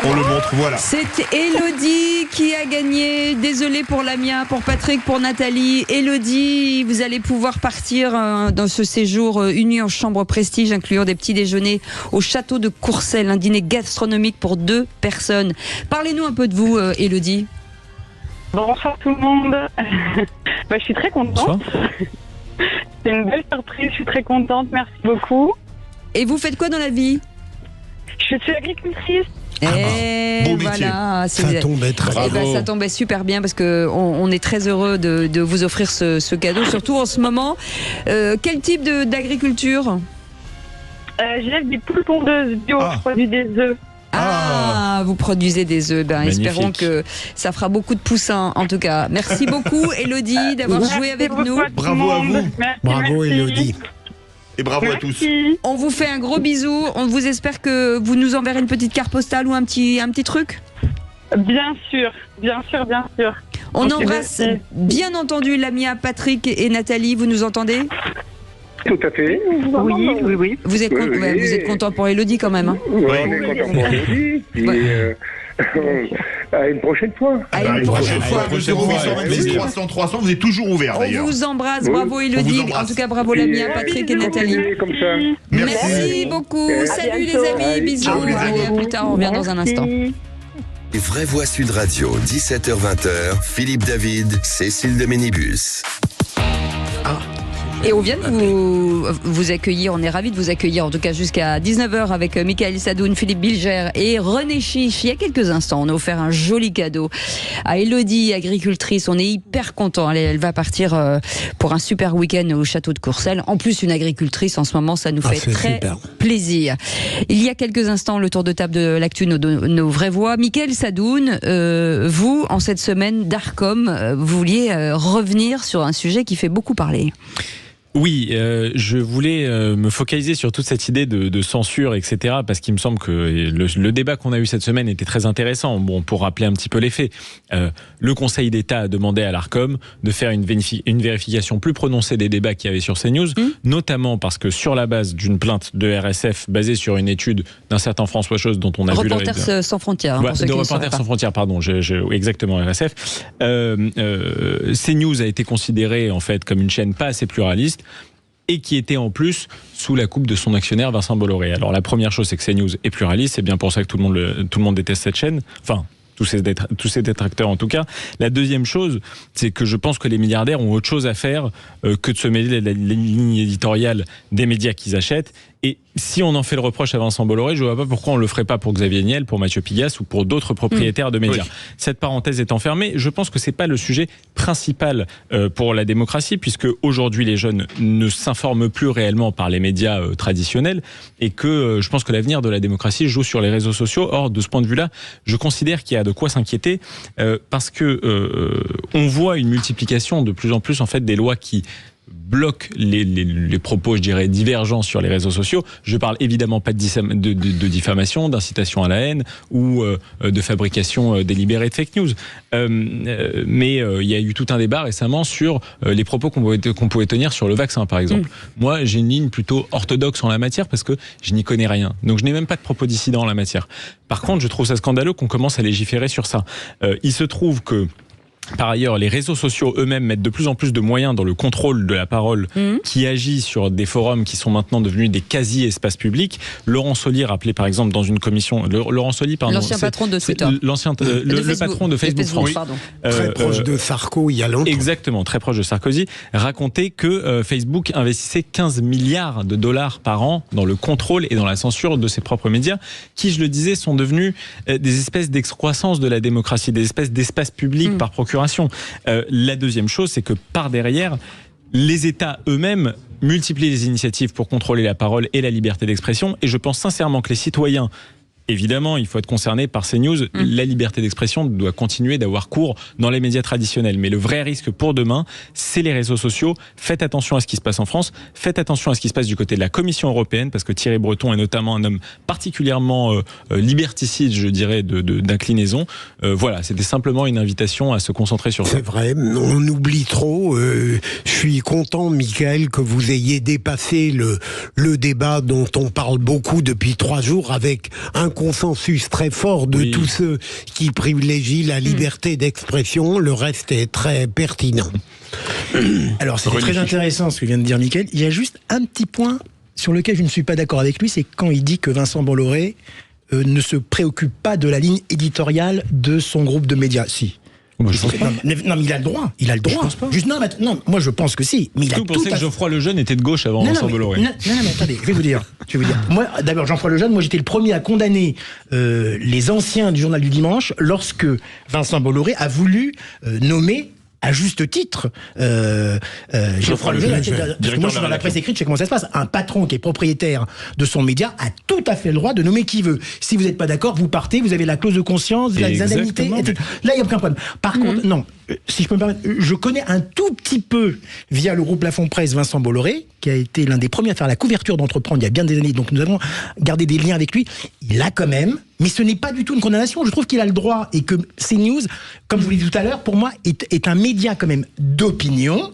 On le montre, voilà. C'est Élodie qui a gagné. Désolé pour Lamia, pour Patrick, pour Nathalie. Élodie, vous allez pouvoir partir dans ce séjour une nuit en chambre prestige, incluant des petits déjeuners au château de Courcelles, un dîner gastronomique pour 2 personnes. Parlez-nous un peu de vous, Élodie. Bonsoir tout le monde. Je suis très contente. C'est une belle surprise, je suis très contente, merci beaucoup. Et vous faites quoi dans la vie? Je suis agricultrice. Et voilà, ça tombait très bien. Ça tombait super bien parce que on est très heureux de vous offrir ce cadeau, surtout en ce moment. Quel type d'agriculture? J'élève des poules pondeuses bio, je produis des œufs. Vous produisez des œufs. Espérons que ça fera beaucoup de poussins en tout cas. Merci beaucoup Élodie d'avoir joué avec nous. Bravo à vous. Bravo Élodie. Et bravo à tous. On vous fait un gros bisou. On vous espère que vous nous enverrez une petite carte postale ou un petit truc. Bien sûr. On embrasse bien entendu Lamia, Patrick et Nathalie. Vous nous entendez? Tout à fait. Oui. Vous êtes content pour Élodie quand même, hein? Oui, on est content pour Élodie. À une prochaine fois. À une prochaine fois. 0826 300, vous êtes toujours ouvert d'ailleurs. On vous embrasse, bravo Élodie. En tout cas, bravo Lamia, Patrick et Nathalie. Comme ça. Merci beaucoup. Salut les amis, bisous. Allez, à plus tard, on revient dans un instant. Les vraies voix Sud Radio, 17h-20h, Philippe David, Cécile de Ménibus. Et on vient de vous accueillir, on est ravis de vous accueillir en tout cas jusqu'à 19h avec Michael Sadoun, Philippe Bilger et René Chiche. Il y a quelques instants, on a offert un joli cadeau à Élodie, agricultrice. On est hyper contents. Elle va partir pour un super week-end au château de Courcelles. En plus, une agricultrice en ce moment, ça nous fait très super plaisir. Il y a quelques instants, le tour de table de l'actu, nos vraies voix. Michael Sadoun, vous, en cette semaine d'Arcom, vous vouliez revenir sur un sujet qui fait beaucoup parler. Oui, je voulais me focaliser sur toute cette idée de censure, etc., parce qu'il me semble que le débat qu'on a eu cette semaine était très intéressant. Bon, pour rappeler un petit peu les faits, le Conseil d'État a demandé à l'Arcom de faire une vérification plus prononcée des débats qu'il y avait sur CNews, notamment parce que sur la base d'une plainte de RSF basée sur une étude d'un certain François Chose dont on a vu... Reporters sans frontières. De Reporters sans frontières, pardon, exactement, RSF. CNews a été considéré en fait comme une chaîne pas assez pluraliste et qui était en plus sous la coupe de son actionnaire Vincent Bolloré. Alors la première chose, c'est que CNews est pluraliste, c'est bien pour ça que tout le monde déteste cette chaîne, enfin tous ces détracteurs en tout cas. La deuxième chose, c'est que je pense que les milliardaires ont autre chose à faire que de se mêler de la ligne éditoriale des médias qu'ils achètent. Et si on en fait le reproche à Vincent Bolloré, je ne vois pas pourquoi on ne le ferait pas pour Xavier Niel, pour Mathieu Pigasse ou pour d'autres propriétaires de médias. Oui. Cette parenthèse étant fermée, je pense que ce n'est pas le sujet principal pour la démocratie, puisque aujourd'hui les jeunes ne s'informent plus réellement par les médias traditionnels et que je pense que l'avenir de la démocratie joue sur les réseaux sociaux. Or, de ce point de vue-là, je considère qu'il y a de quoi s'inquiéter parce que on voit une multiplication de plus en plus en fait des lois qui bloque les propos, je dirais, divergents sur les réseaux sociaux. Je parle évidemment pas de diffamation, d'incitation à la haine ou de fabrication délibérée de fake news. Mais il y a eu tout un débat récemment sur les propos qu'on pouvait tenir sur le vaccin, par exemple. Moi, j'ai une ligne plutôt orthodoxe en la matière parce que je n'y connais rien. Donc, je n'ai même pas de propos dissidents en la matière. Par contre, je trouve ça scandaleux qu'on commence à légiférer sur ça. Il se trouve que par ailleurs, les réseaux sociaux eux-mêmes mettent de plus en plus de moyens dans le contrôle de la parole qui agit sur des forums qui sont maintenant devenus des quasi-espaces publics. Laurent Solly rappelait par exemple dans une commission... Laurent Solly, pardon. L'ancien patron de Twitter. Le patron de Facebook France. Très proche de Sarko il y a longtemps. Exactement, très proche de Sarkozy. Racontait que Facebook investissait 15 milliards de dollars par an dans le contrôle et dans la censure de ses propres médias, qui, je le disais, sont devenus des espèces d'excroissance de la démocratie, des espèces d'espaces publics par procuration. La deuxième chose, c'est que par derrière, les États eux-mêmes multiplient les initiatives pour contrôler la parole et la liberté d'expression. Et je pense sincèrement que les citoyens, évidemment, il faut être concerné par ces news. La liberté d'expression doit continuer d'avoir cours dans les médias traditionnels. Mais le vrai risque pour demain, c'est les réseaux sociaux. Faites attention à ce qui se passe en France. Faites attention à ce qui se passe du côté de la Commission européenne, parce que Thierry Breton est notamment un homme particulièrement liberticide, je dirais, d'inclinaison. Voilà, c'était simplement une invitation à se concentrer sur ça. C'est vrai, on oublie trop. Je suis content, Michael, que vous ayez dépassé le débat dont on parle beaucoup depuis 3 jours avec un consensus très fort de tous ceux qui privilégient la liberté d'expression. Le reste est très pertinent. Alors, c'est très intéressant ce que vient de dire Michael. Il y a juste un petit point sur lequel je ne suis pas d'accord avec lui, c'est quand il dit que Vincent Bolloré ne se préoccupe pas de la ligne éditoriale de son groupe de médias. Si. Moi, je pense pas. Non, mais il a le droit. Il a le droit. Juste, non, moi je pense que si. Mais il a tout pensez que Geoffroy Lejeune était de gauche avant Vincent Bolloré. Non, mais attendez, je vais vous dire. Moi, d'abord, Geoffroy Lejeune, moi j'étais le premier à condamner les anciens du Journal du Dimanche lorsque Vincent Bolloré a voulu nommer à juste titre Geoffroy Lejeune, parce que moi je suis dans la presse écrite, je sais comment ça se passe. Un patron qui est propriétaire de son média a tout à fait le droit de nommer qui veut. Si vous n'êtes pas d'accord, vous partez, vous avez la clause de conscience, vous avez les indemnités, etc. Là il n'y a aucun problème. Par contre, non, si je peux me permettre, je connais un tout petit peu via le groupe Lafon Presse Vincent Bolloré, qui a été l'un des premiers à faire la couverture d'Entreprendre il y a bien des années, donc nous avons gardé des liens avec lui. Il a quand même, mais ce n'est pas du tout une condamnation, je trouve qu'il a le droit et que CNews, comme je vous l'ai dit tout à l'heure, pour moi est un média quand même d'opinion.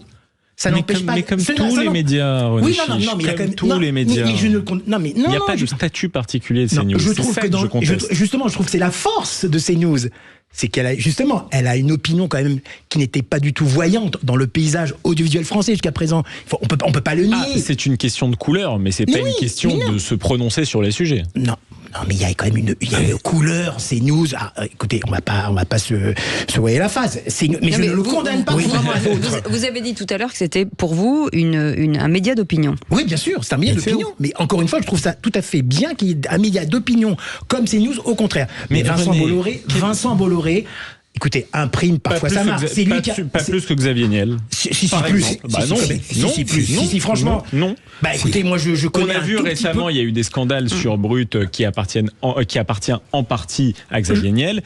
Ça n'empêche pas. Mais comme tous les médias, René oui, non, mais il y a quand même tous les médias. Mais je ne, non, mais non, il n'y a pas de statut particulier de CNews. Je trouve que justement, je trouve que c'est la force de CNews. C'est qu'elle a, justement, elle a une opinion quand même qui n'était pas du tout voyante dans le paysage audiovisuel français jusqu'à présent. On peut pas le nier. C'est une question de couleur, mais c'est pas une question de se prononcer sur les sujets. Non, mais il y a quand même une couleur. CNews. Écoutez, on va pas se voyer la face. Mais je ne le condamne pas. Vous avez dit tout à l'heure que c'était pour vous un média d'opinion. Oui, bien sûr, c'est un média d'opinion. Mais encore une fois, je trouve ça tout à fait bien qu'il y ait un média d'opinion comme CNews. Au contraire. Mais Vincent Bolloré Écoutez, un prime, parfois ça marche. C'est lui pas plus que Xavier Niel. Si, plus. Si, franchement. Non. Bah écoutez, moi je connais. On a vu récemment, il y a eu des scandales sur Brut qui appartient en partie à Xavier Niel.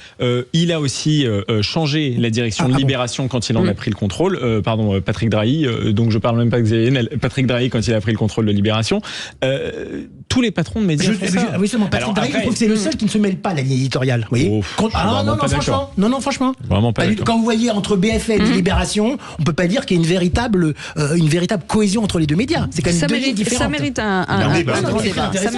Il a aussi changé la direction de Libération quand il en a pris le contrôle. Patrick Drahi, donc je parle même pas de Xavier Niel, Patrick Drahi quand il a pris le contrôle de Libération. Tous les patrons de médias font ça. Oui, seulement Patrick Drahi, je trouve que c'est le seul qui ne se mêle pas à la ligne éditoriale. Vous voyez non, franchement. Vraiment pas d'accord. Quand vous voyez entre BFM et Libération, on peut pas dire qu'il y a une véritable cohésion entre les deux médias. C'est quand même deux lignes différentes. Ça mérite un grand débat. Ça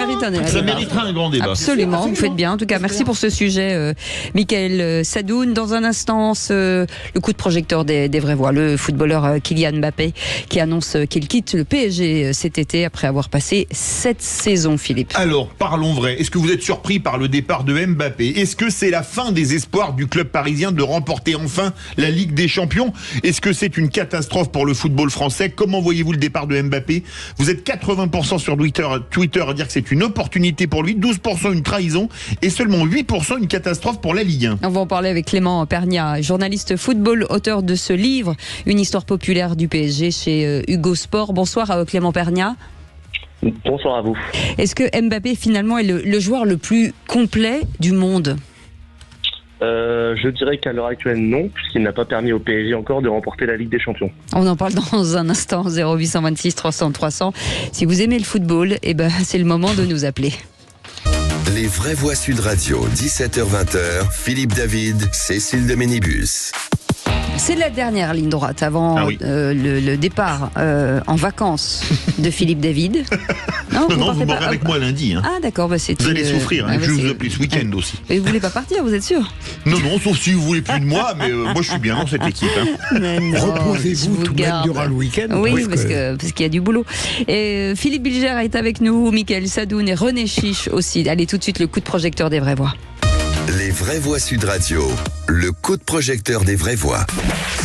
méritera un grand débat. Absolument, vous faites bien. En tout cas, merci pour ce sujet, Michael Sadoun. Dans un instant, le coup de projecteur des vraies voix. Le footballeur Kylian Mbappé qui annonce qu'il quitte le PSG cet été après avoir passé 7 saisons, Philippe. Alors, parlons vrai. Est-ce que vous êtes surpris par le départ de Mbappé? Est-ce que c'est la fin des espoirs du club parisien de remporter enfin la Ligue des Champions? Est-ce que c'est une catastrophe pour le football français? Comment voyez-vous le départ de Mbappé? Vous êtes 80% sur Twitter à dire que c'est une opportunité pour lui, 12% une trahison et seulement 8% une catastrophe pour la Ligue 1. On va en parler avec Clément Pernia, journaliste football, auteur de ce livre, Une histoire populaire du PSG chez Hugo Sport. Bonsoir Clément Pernia. Bonsoir à vous. Est-ce que Mbappé finalement est le joueur le plus complet du monde? Je dirais qu'à l'heure actuelle, non, puisqu'il n'a pas permis au PSG encore de remporter la Ligue des Champions. On en parle dans un instant, 0826 300 300. Si vous aimez le football, c'est le moment de nous appeler. Les vraies voix Sud Radio, 17h-20h, Philippe David, Cécile de Ménibus. C'est la dernière ligne droite avant le départ en vacances de Philippe David. Non, vous m'aurez avec moi lundi. Hein. Ah d'accord, vous allez souffrir, je vais vous appeler ce week-end aussi. Et vous voulez pas partir, vous êtes sûr? Non, sauf si vous voulez plus de moi, mais moi je suis bien dans cette équipe. Reposez-vous tout de même durant le week-end. Oui, parce qu'il y a du boulot. Et Philippe Bilger est avec nous, Michael Sadoun et René Chiche aussi. Allez tout de suite, le coup de projecteur des vraies voix. Les vraies voix Sud Radio, le coup de projecteur des vraies voix.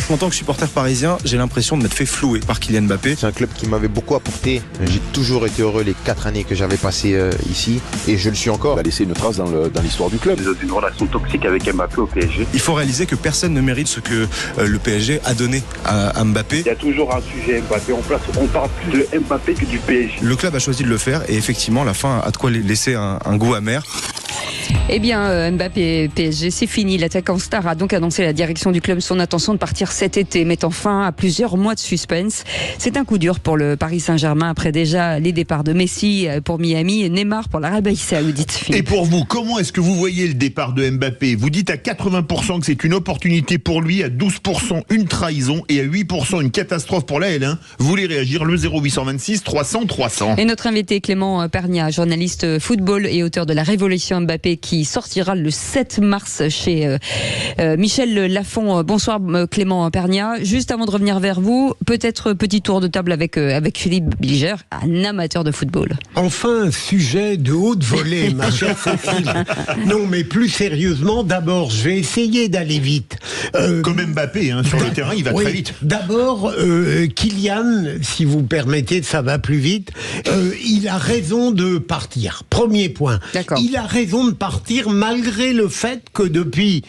En tant que supporter parisien, j'ai l'impression de m'être fait flouer par Kylian Mbappé. C'est un club qui m'avait beaucoup apporté. J'ai toujours été heureux les 4 années que j'avais passées ici et je le suis encore. Il a laissé une trace dans l'histoire du club. Ils ont une relation toxique avec Mbappé au PSG. Il faut réaliser que personne ne mérite ce que le PSG a donné à Mbappé. Il y a toujours un sujet Mbappé en place. On parle plus de Mbappé que du PSG. Le club a choisi de le faire et effectivement, la fin a de quoi laisser un goût amer. Eh bien, Mbappé PSG, c'est fini. L'attaquant star a donc annoncé à la direction du club son intention de partir cet été, mettant fin à plusieurs mois de suspense. C'est un coup dur pour le Paris Saint-Germain après déjà les départs de Messi pour Miami et Neymar pour l'Arabie Saoudite. Et pour vous, comment est-ce que vous voyez le départ de Mbappé? Vous dites à 80% que c'est une opportunité pour lui, à 12% une trahison et à 8% une catastrophe pour la L1. Vous voulez réagir? Le 0826 300 300. Et notre invité Clément Pernia, journaliste football et auteur de La Révolution Mbappé, qui sortira le 7 mars chez Michel Lafon. Bonsoir Clément Pernia. Juste avant de revenir vers vous, peut-être petit tour de table avec Philippe Bilger, un amateur de football. Enfin, un sujet de haute volée, ma chère Cécile. Non, mais plus sérieusement, d'abord, je vais essayer d'aller vite. Comme Mbappé, sur le terrain, il va très vite. D'abord, Kylian, si vous permettez, ça va plus vite. Il a raison de partir. Premier point. D'accord. Il a raison de partir malgré le fait que depuis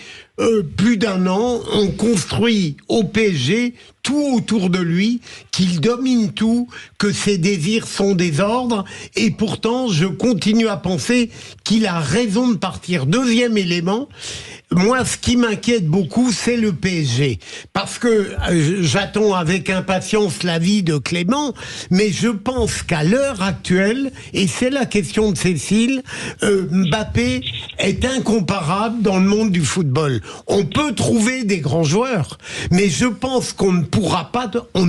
plus d'un an, on construit au PSG tout autour de lui, qu'il domine tout, que ses désirs sont des ordres, et pourtant je continue à penser qu'il a raison de partir. Deuxième élément, moi ce qui m'inquiète beaucoup, c'est le PSG, parce que j'attends avec impatience l'avis de Clément, mais je pense qu'à l'heure actuelle, et c'est la question de Cécile, Mbappé est incomparable dans le monde du football. On peut trouver des grands joueurs, mais je pense qu'on ne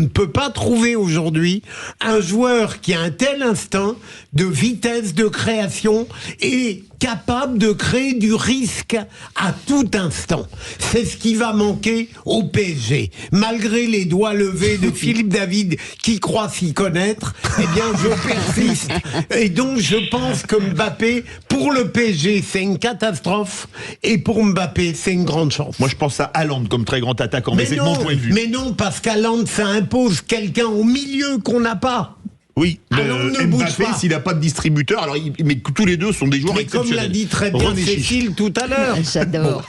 peut pas trouver aujourd'hui un joueur qui a un tel instinct de vitesse de création et capable de créer du risque à tout instant. C'est ce qui va manquer au PSG. Malgré les doigts levés de Philippe David qui croit s'y connaître, eh bien je persiste. Et donc je pense que Mbappé, pour le PSG, c'est une catastrophe et pour Mbappé, c'est une grande chance. Moi je pense à Haaland comme très grand attaquant, mais c'est de mon point de vue. Mais non, parce qu'Haaland, ça impose quelqu'un au milieu qu'on n'a pas. Oui, ne bouge Mbappé, pas. s'il n'a pas de distributeur, alors mais tous les deux sont des joueurs Mais comme exceptionnels. l'a dit très bien René Chiche. Cécile tout à l'heure. J'adore.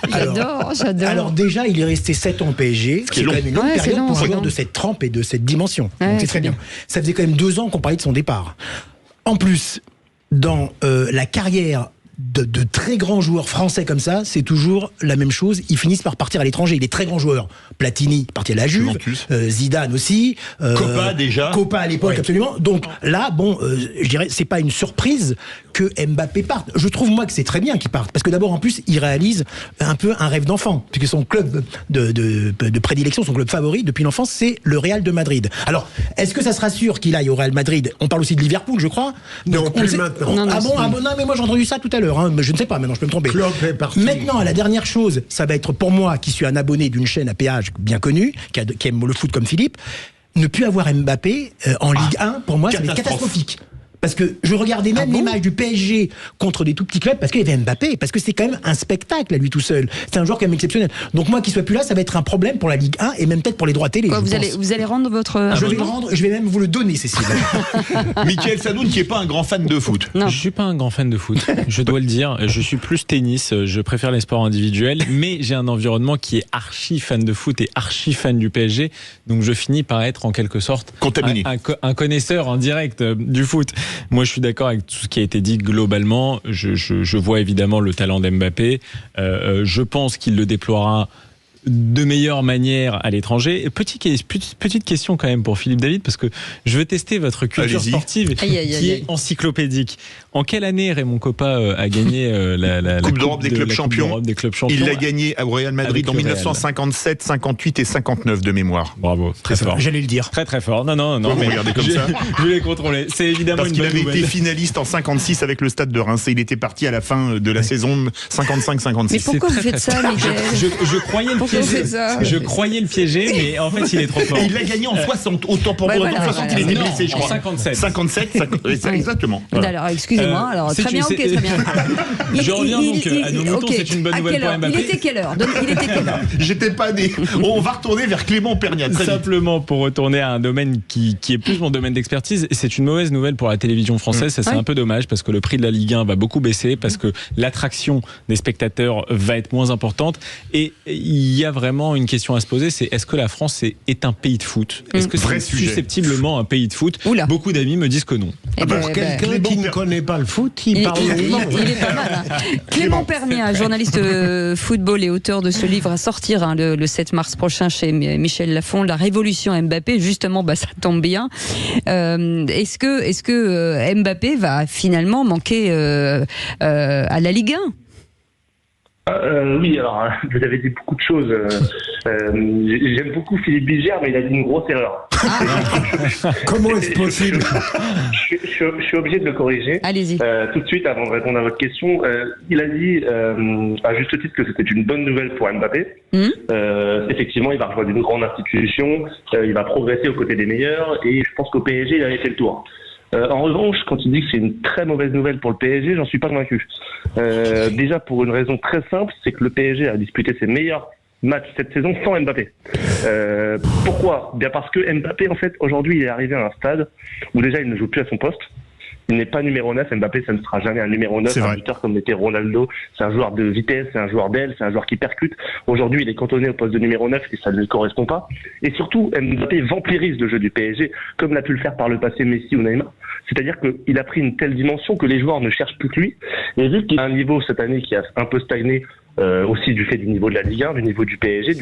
Alors déjà, il est resté 7 ans au PSG, ce qui est quand même une longue Ouais, c'est période long, pour un c'est joueur long. de cette trempe et de cette dimension. Ouais, Donc c'est c'est très bien. bien. Ça faisait quand même 2 ans qu'on parlait de son départ. En plus, dans la carrière de très grands joueurs français comme ça, c'est toujours la même chose. Ils finissent par partir à l'étranger. Il est très grands joueurs. Platini parti à la Juve, Zidane aussi, Copa déjà. Copa à l'époque, Ouais. absolument. Donc là, je dirais, c'est pas une surprise que Mbappé parte. Je trouve moi que c'est très bien qu'il parte, parce que d'abord en plus, il réalise un peu un rêve d'enfant, puisque son club de prédilection, son club favori depuis l'enfance, c'est le Real de Madrid. Alors, est-ce que ça sera sûr qu'il aille au Real Madrid? On parle aussi de Liverpool, je crois. Non, Donc, plus maintenant. Non, mais moi j'ai entendu ça tout à l'heure. Mais je ne sais pas, maintenant je peux me tromper. Klopp est parti. Maintenant, la dernière chose, ça va être pour moi, qui suis un abonné d'une chaîne à péage bien connue, qui aime le foot comme Philippe, ne plus avoir Mbappé en Ligue 1, pour moi, ça va être catastrophique. Parce que je regardais même les matchs du PSG contre des tout petits clubs parce qu'il y avait Mbappé, parce que c'est quand même un spectacle à lui tout seul. C'est un joueur quand même exceptionnel. Donc moi, qu'il soit plus là, ça va être un problème pour la Ligue 1 et même peut-être pour les droits télé. Quoi, je vous allez rendre votre je vais le abonnement rendre, je vais même vous le donner, Cécile. Mickaël Sadoun qui est pas un grand fan de foot. Je suis pas un grand fan de foot, je dois le dire. Je suis plus tennis, je préfère les sports individuels, mais j'ai un environnement qui est archi fan de foot et archi fan du PSG, donc je finis par être en quelque sorte contaminé, un connaisseur en direct du foot. Moi, je suis d'accord avec tout ce qui a été dit globalement. Je vois évidemment le talent d'Mbappé. Je pense qu'il le déploiera de meilleure manière à l'étranger. Petite question quand même pour Philippe David, parce que je veux tester votre culture sportive qui est encyclopédique. En quelle année Raymond Kopa a gagné la Coupe d'Europe des clubs champions? Il l'a gagné au Real Madrid en 1957, 58 et 59 de mémoire. Bravo, très fort. J'allais le dire. Très très fort. Non, Vous mais regardez comme ça. Je vais les contrôler. C'est évidemment parce une qu'il bonne avait nouvelle. été finaliste en 56 avec le Stade de Reims et il était parti à la fin de la saison 55-56. Mais pourquoi vous faites ça, Mickaël? Je croyais le piéger. Je croyais le piéger, mais en fait, il est trop fort. Et il l'a gagné en 60. Autant pour vous, en 60, il était blessé, je crois. En 57. 57, exactement. Voilà. Alors, excusez-moi. Alors, très bien, ok, très bien. Je reviens donc à nos moutons, c'est une bonne nouvelle pour Mbappé. Il était quelle heure? J'étais pas né. On va retourner vers Clément Perniat. Simplement pour retourner à un domaine qui est plus mon domaine d'expertise, c'est une mauvaise nouvelle pour la télévision française. Ça, c'est un peu dommage parce que le prix de la Ligue 1 va beaucoup baisser, parce que l'attraction des spectateurs va être moins importante. Et il y a vraiment une question à se poser, c'est est-ce que la France est un pays de foot? Est-ce que c'est susceptiblement un pays de foot? Beaucoup d'amis me disent que non. Pour quelqu'un qui ne connaît pas le foot, il parle il est pas mal. Clément Perniat, journaliste football et auteur de ce livre à sortir le 7 mars prochain chez Michel Lafon, La Révolution Mbappé. Justement, ça tombe bien. Est-ce que Mbappé va finalement manquer à la Ligue 1? Oui, alors vous avez dit beaucoup de choses. J'aime beaucoup Philippe Bilger, mais il a dit une grosse erreur. Comment est-ce possible? Je suis obligé de le corriger. Allez-y. Tout de suite, avant de répondre à votre question, il a dit à juste titre que c'était une bonne nouvelle pour Mbappé. Effectivement, il va rejoindre une grande institution, il va progresser aux côtés des meilleurs, et je pense qu'au PSG, il avait fait le tour. En revanche, quand il dit que c'est une très mauvaise nouvelle pour le PSG, j'en suis pas convaincu. Déjà pour une raison très simple, c'est que le PSG a disputé ses meilleurs matchs cette saison sans Mbappé. Pourquoi? Bien parce que Mbappé, en fait, aujourd'hui, il est arrivé à un stade où déjà il ne joue plus à son poste. Il n'est pas numéro 9, Mbappé, ça ne sera jamais un numéro 9, un buteur comme l'était Ronaldo. C'est un joueur de vitesse, c'est un joueur d'aile, c'est un joueur qui percute. Aujourd'hui, il est cantonné au poste de numéro 9 et ça ne lui correspond pas. Et surtout, Mbappé vampirise le jeu du PSG, comme l'a pu le faire par le passé Messi ou Neymar. C'est-à-dire qu'il a pris une telle dimension que les joueurs ne cherchent plus que lui. Et vu qu'il a un niveau cette année qui a un peu stagné, aussi du fait du niveau de la Ligue 1, du niveau du PSG,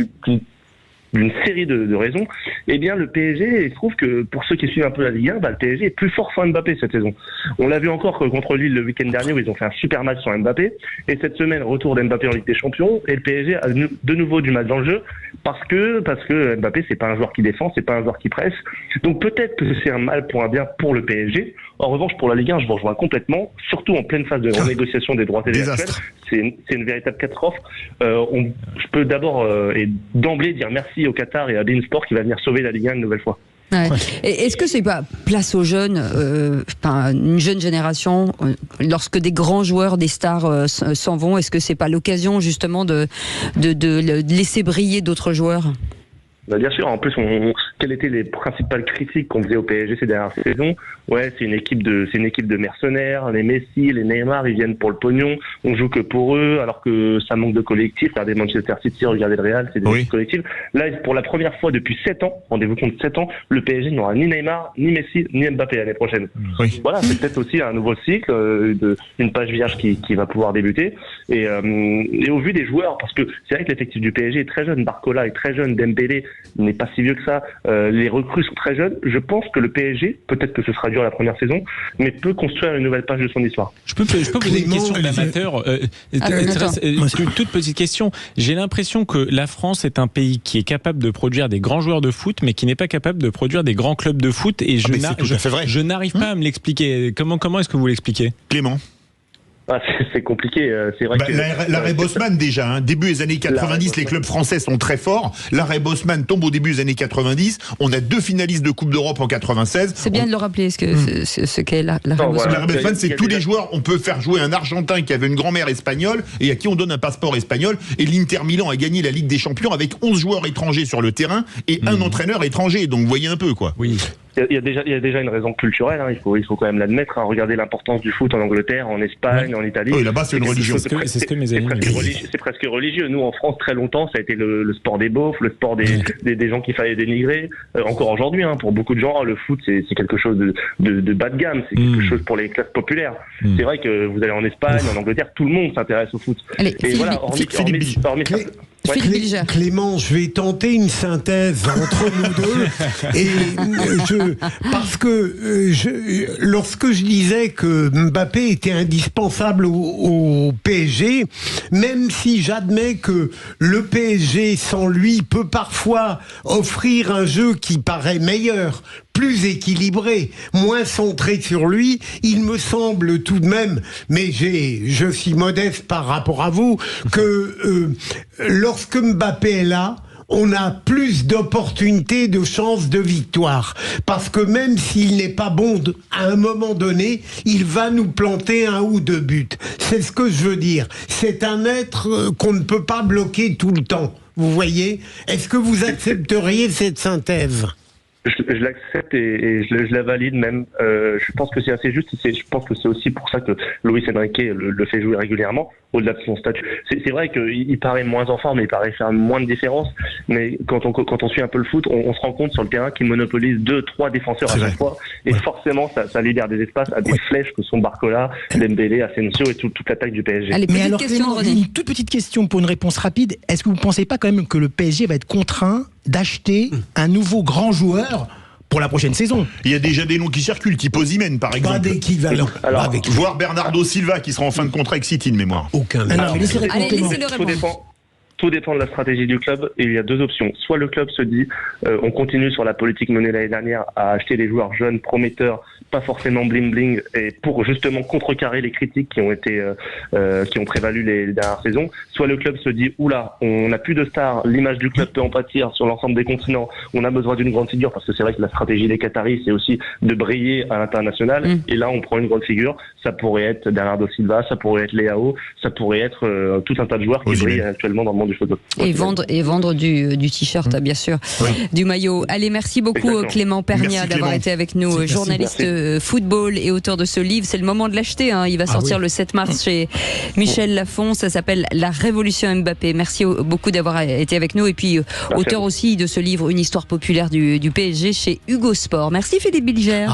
d'une série de raisons, eh bien le PSG, il se trouve que pour ceux qui suivent un peu la Ligue 1, le PSG est plus fort sans Mbappé cette saison. On l'a vu encore contre Lille le week-end dernier où ils ont fait un super match sans Mbappé, et cette semaine, retour d'Mbappé en Ligue des Champions, et le PSG a de nouveau du mal dans le jeu, parce que Mbappé, c'est pas un joueur qui défend, c'est pas un joueur qui presse, donc peut-être que c'est un mal pour un bien pour le PSG. En revanche, pour la Ligue 1, je vous rejoins complètement, surtout en pleine phase de renégociation des droits télé actuels. C'est une véritable catastrophe. Je peux d'abord et d'emblée dire merci au Qatar et à beIN Sport qui va venir sauver la Ligue 1 une nouvelle fois. Ouais. Est-ce que c'est pas place aux jeunes, une jeune génération, lorsque des grands joueurs, des stars s'en vont, est-ce que c'est pas l'occasion justement de laisser briller d'autres joueurs? Bien sûr, en plus, quelles étaient les principales critiques qu'on faisait au PSG ces dernières saisons. Ouais, c'est une équipe de mercenaires. Les Messi, les Neymar, ils viennent pour le pognon. On joue que pour eux, alors que ça manque de collectif. Regardez Manchester City, regardez le Real, c'est des équipes collectives. Là, pour la première fois depuis 7 ans, rendez-vous compte, 7 ans, le PSG n'aura ni Neymar, ni Messi, ni Mbappé l'année prochaine. Oui. Voilà, c'est peut-être aussi un nouveau cycle, une page vierge qui va pouvoir débuter. Et au vu des joueurs, parce que c'est vrai que l'effectif du PSG est très jeune, Barcola est très jeune, Dembélé n'est pas si vieux que ça, les recrues sont très jeunes. Je pense que le PSG, peut-être que ce sera dur la première saison, mais peut construire une nouvelle page de son histoire. Je peux poser une question d'amateur. Une toute petite question. J'ai l'impression que la France est un pays qui est capable de produire des grands joueurs de foot, mais qui n'est pas capable de produire des grands clubs de foot. Et je n'arrive pas à me l'expliquer. Comment est-ce que vous l'expliquez, Clément? C'est compliqué, c'est vrai que... L'arrêt Bosman déjà, hein. Début des années 90, les clubs français sont très forts. L'arrêt Bosman tombe au début des années 90. On a 2 finalistes de Coupe d'Europe en 96. C'est bien de le rappeler, ce qu'est l'arrêt Bosman. L'arrêt Bosman, c'est tous les joueurs. On peut faire jouer un Argentin qui avait une grand-mère espagnole et à qui on donne un passeport espagnol. Et l'Inter Milan a gagné la Ligue des Champions avec 11 joueurs étrangers sur le terrain et un entraîneur étranger. Donc vous voyez un peu, quoi. Oui. Il y a déjà une raison culturelle, hein. Il faut quand même l'admettre, hein. Regardez l'importance du foot en Angleterre, en Espagne, en Italie. Oui, là-bas c'est une religion. C'est ce que mes amis c'est presque religieux. Nous en France, très longtemps, ça a été le sport des beaufs, le sport des gens qu'il fallait dénigrer. Encore aujourd'hui, hein, pour beaucoup de gens, le foot c'est quelque chose de bas de gamme, c'est quelque chose pour les classes populaires. C'est vrai que vous allez en Espagne, en Angleterre, tout le monde s'intéresse au foot. Allez, et voilà, Clément, je vais tenter une synthèse entre nous deux. Parce que lorsque je disais que Mbappé était indispensable au PSG, même si j'admets que le PSG sans lui peut parfois offrir un jeu qui paraît meilleur, plus équilibré, moins centré sur lui, il me semble tout de même, mais je suis modeste par rapport à vous, que lorsque Mbappé est là, on a plus d'opportunités, de chances de victoire. Parce que même s'il n'est pas bon à un moment donné, il va nous planter 1 ou 2 buts. C'est ce que je veux dire. C'est un être qu'on ne peut pas bloquer tout le temps. Vous voyez ? Est-ce que vous accepteriez cette synthèse ? Je l'accepte et je la valide même. Je pense que c'est assez juste. Je pense que c'est aussi pour ça que Luis Enrique le fait jouer régulièrement, au-delà de son statut. C'est vrai qu'il paraît moins en forme, il paraît faire moins de différence. Mais quand on suit un peu le foot, on se rend compte sur le terrain qu'il monopolise 2-3 défenseurs à chaque fois. Et forcément, ça libère des espaces à des flèches que sont Barcola, Dembélé, Asensio et toute l'attaque du PSG. Allez, mais alors, Clément, une toute petite question pour une réponse rapide. Est-ce que vous ne pensez pas quand même que le PSG va être contraint d'acheter un nouveau grand joueur pour la prochaine saison? Il y a déjà des noms qui circulent, type Osimhen par exemple. Pas d'équivalent. Voire Bernardo Silva qui sera en fin de contrat avec City de mémoire. Aucun. Allez, laissez-le répondre. Tout dépend de la stratégie du club et il y a 2 options. Soit le club se dit on continue sur la politique menée l'année dernière à acheter des joueurs jeunes, prometteurs, pas forcément bling-bling, et pour justement contrecarrer les critiques qui ont prévalu les dernières saisons. Soit le club se dit oula, on n'a plus de stars, l'image du club peut en pâtir sur l'ensemble des continents, on a besoin d'une grande figure, parce que c'est vrai que la stratégie des Qataris c'est aussi de briller à l'international, et là on prend une grande figure. Ça pourrait être Bernardo Silva, ça pourrait être Leao, ça pourrait être tout un tas de joueurs qui brillent actuellement dans le monde du football. Et vendre du t-shirt, bien sûr, du maillot. Allez, merci beaucoup Clément Pernia d'avoir été avec nous, journaliste football et auteur de ce livre. C'est le moment de l'acheter, hein. Il va sortir le 7 mars chez Michel Lafon. Ça s'appelle La Révolution Mbappé. Merci beaucoup d'avoir été avec nous. Et puis auteur aussi de ce livre, Une histoire populaire du PSG chez Hugo Sport. Merci Philippe Bilger.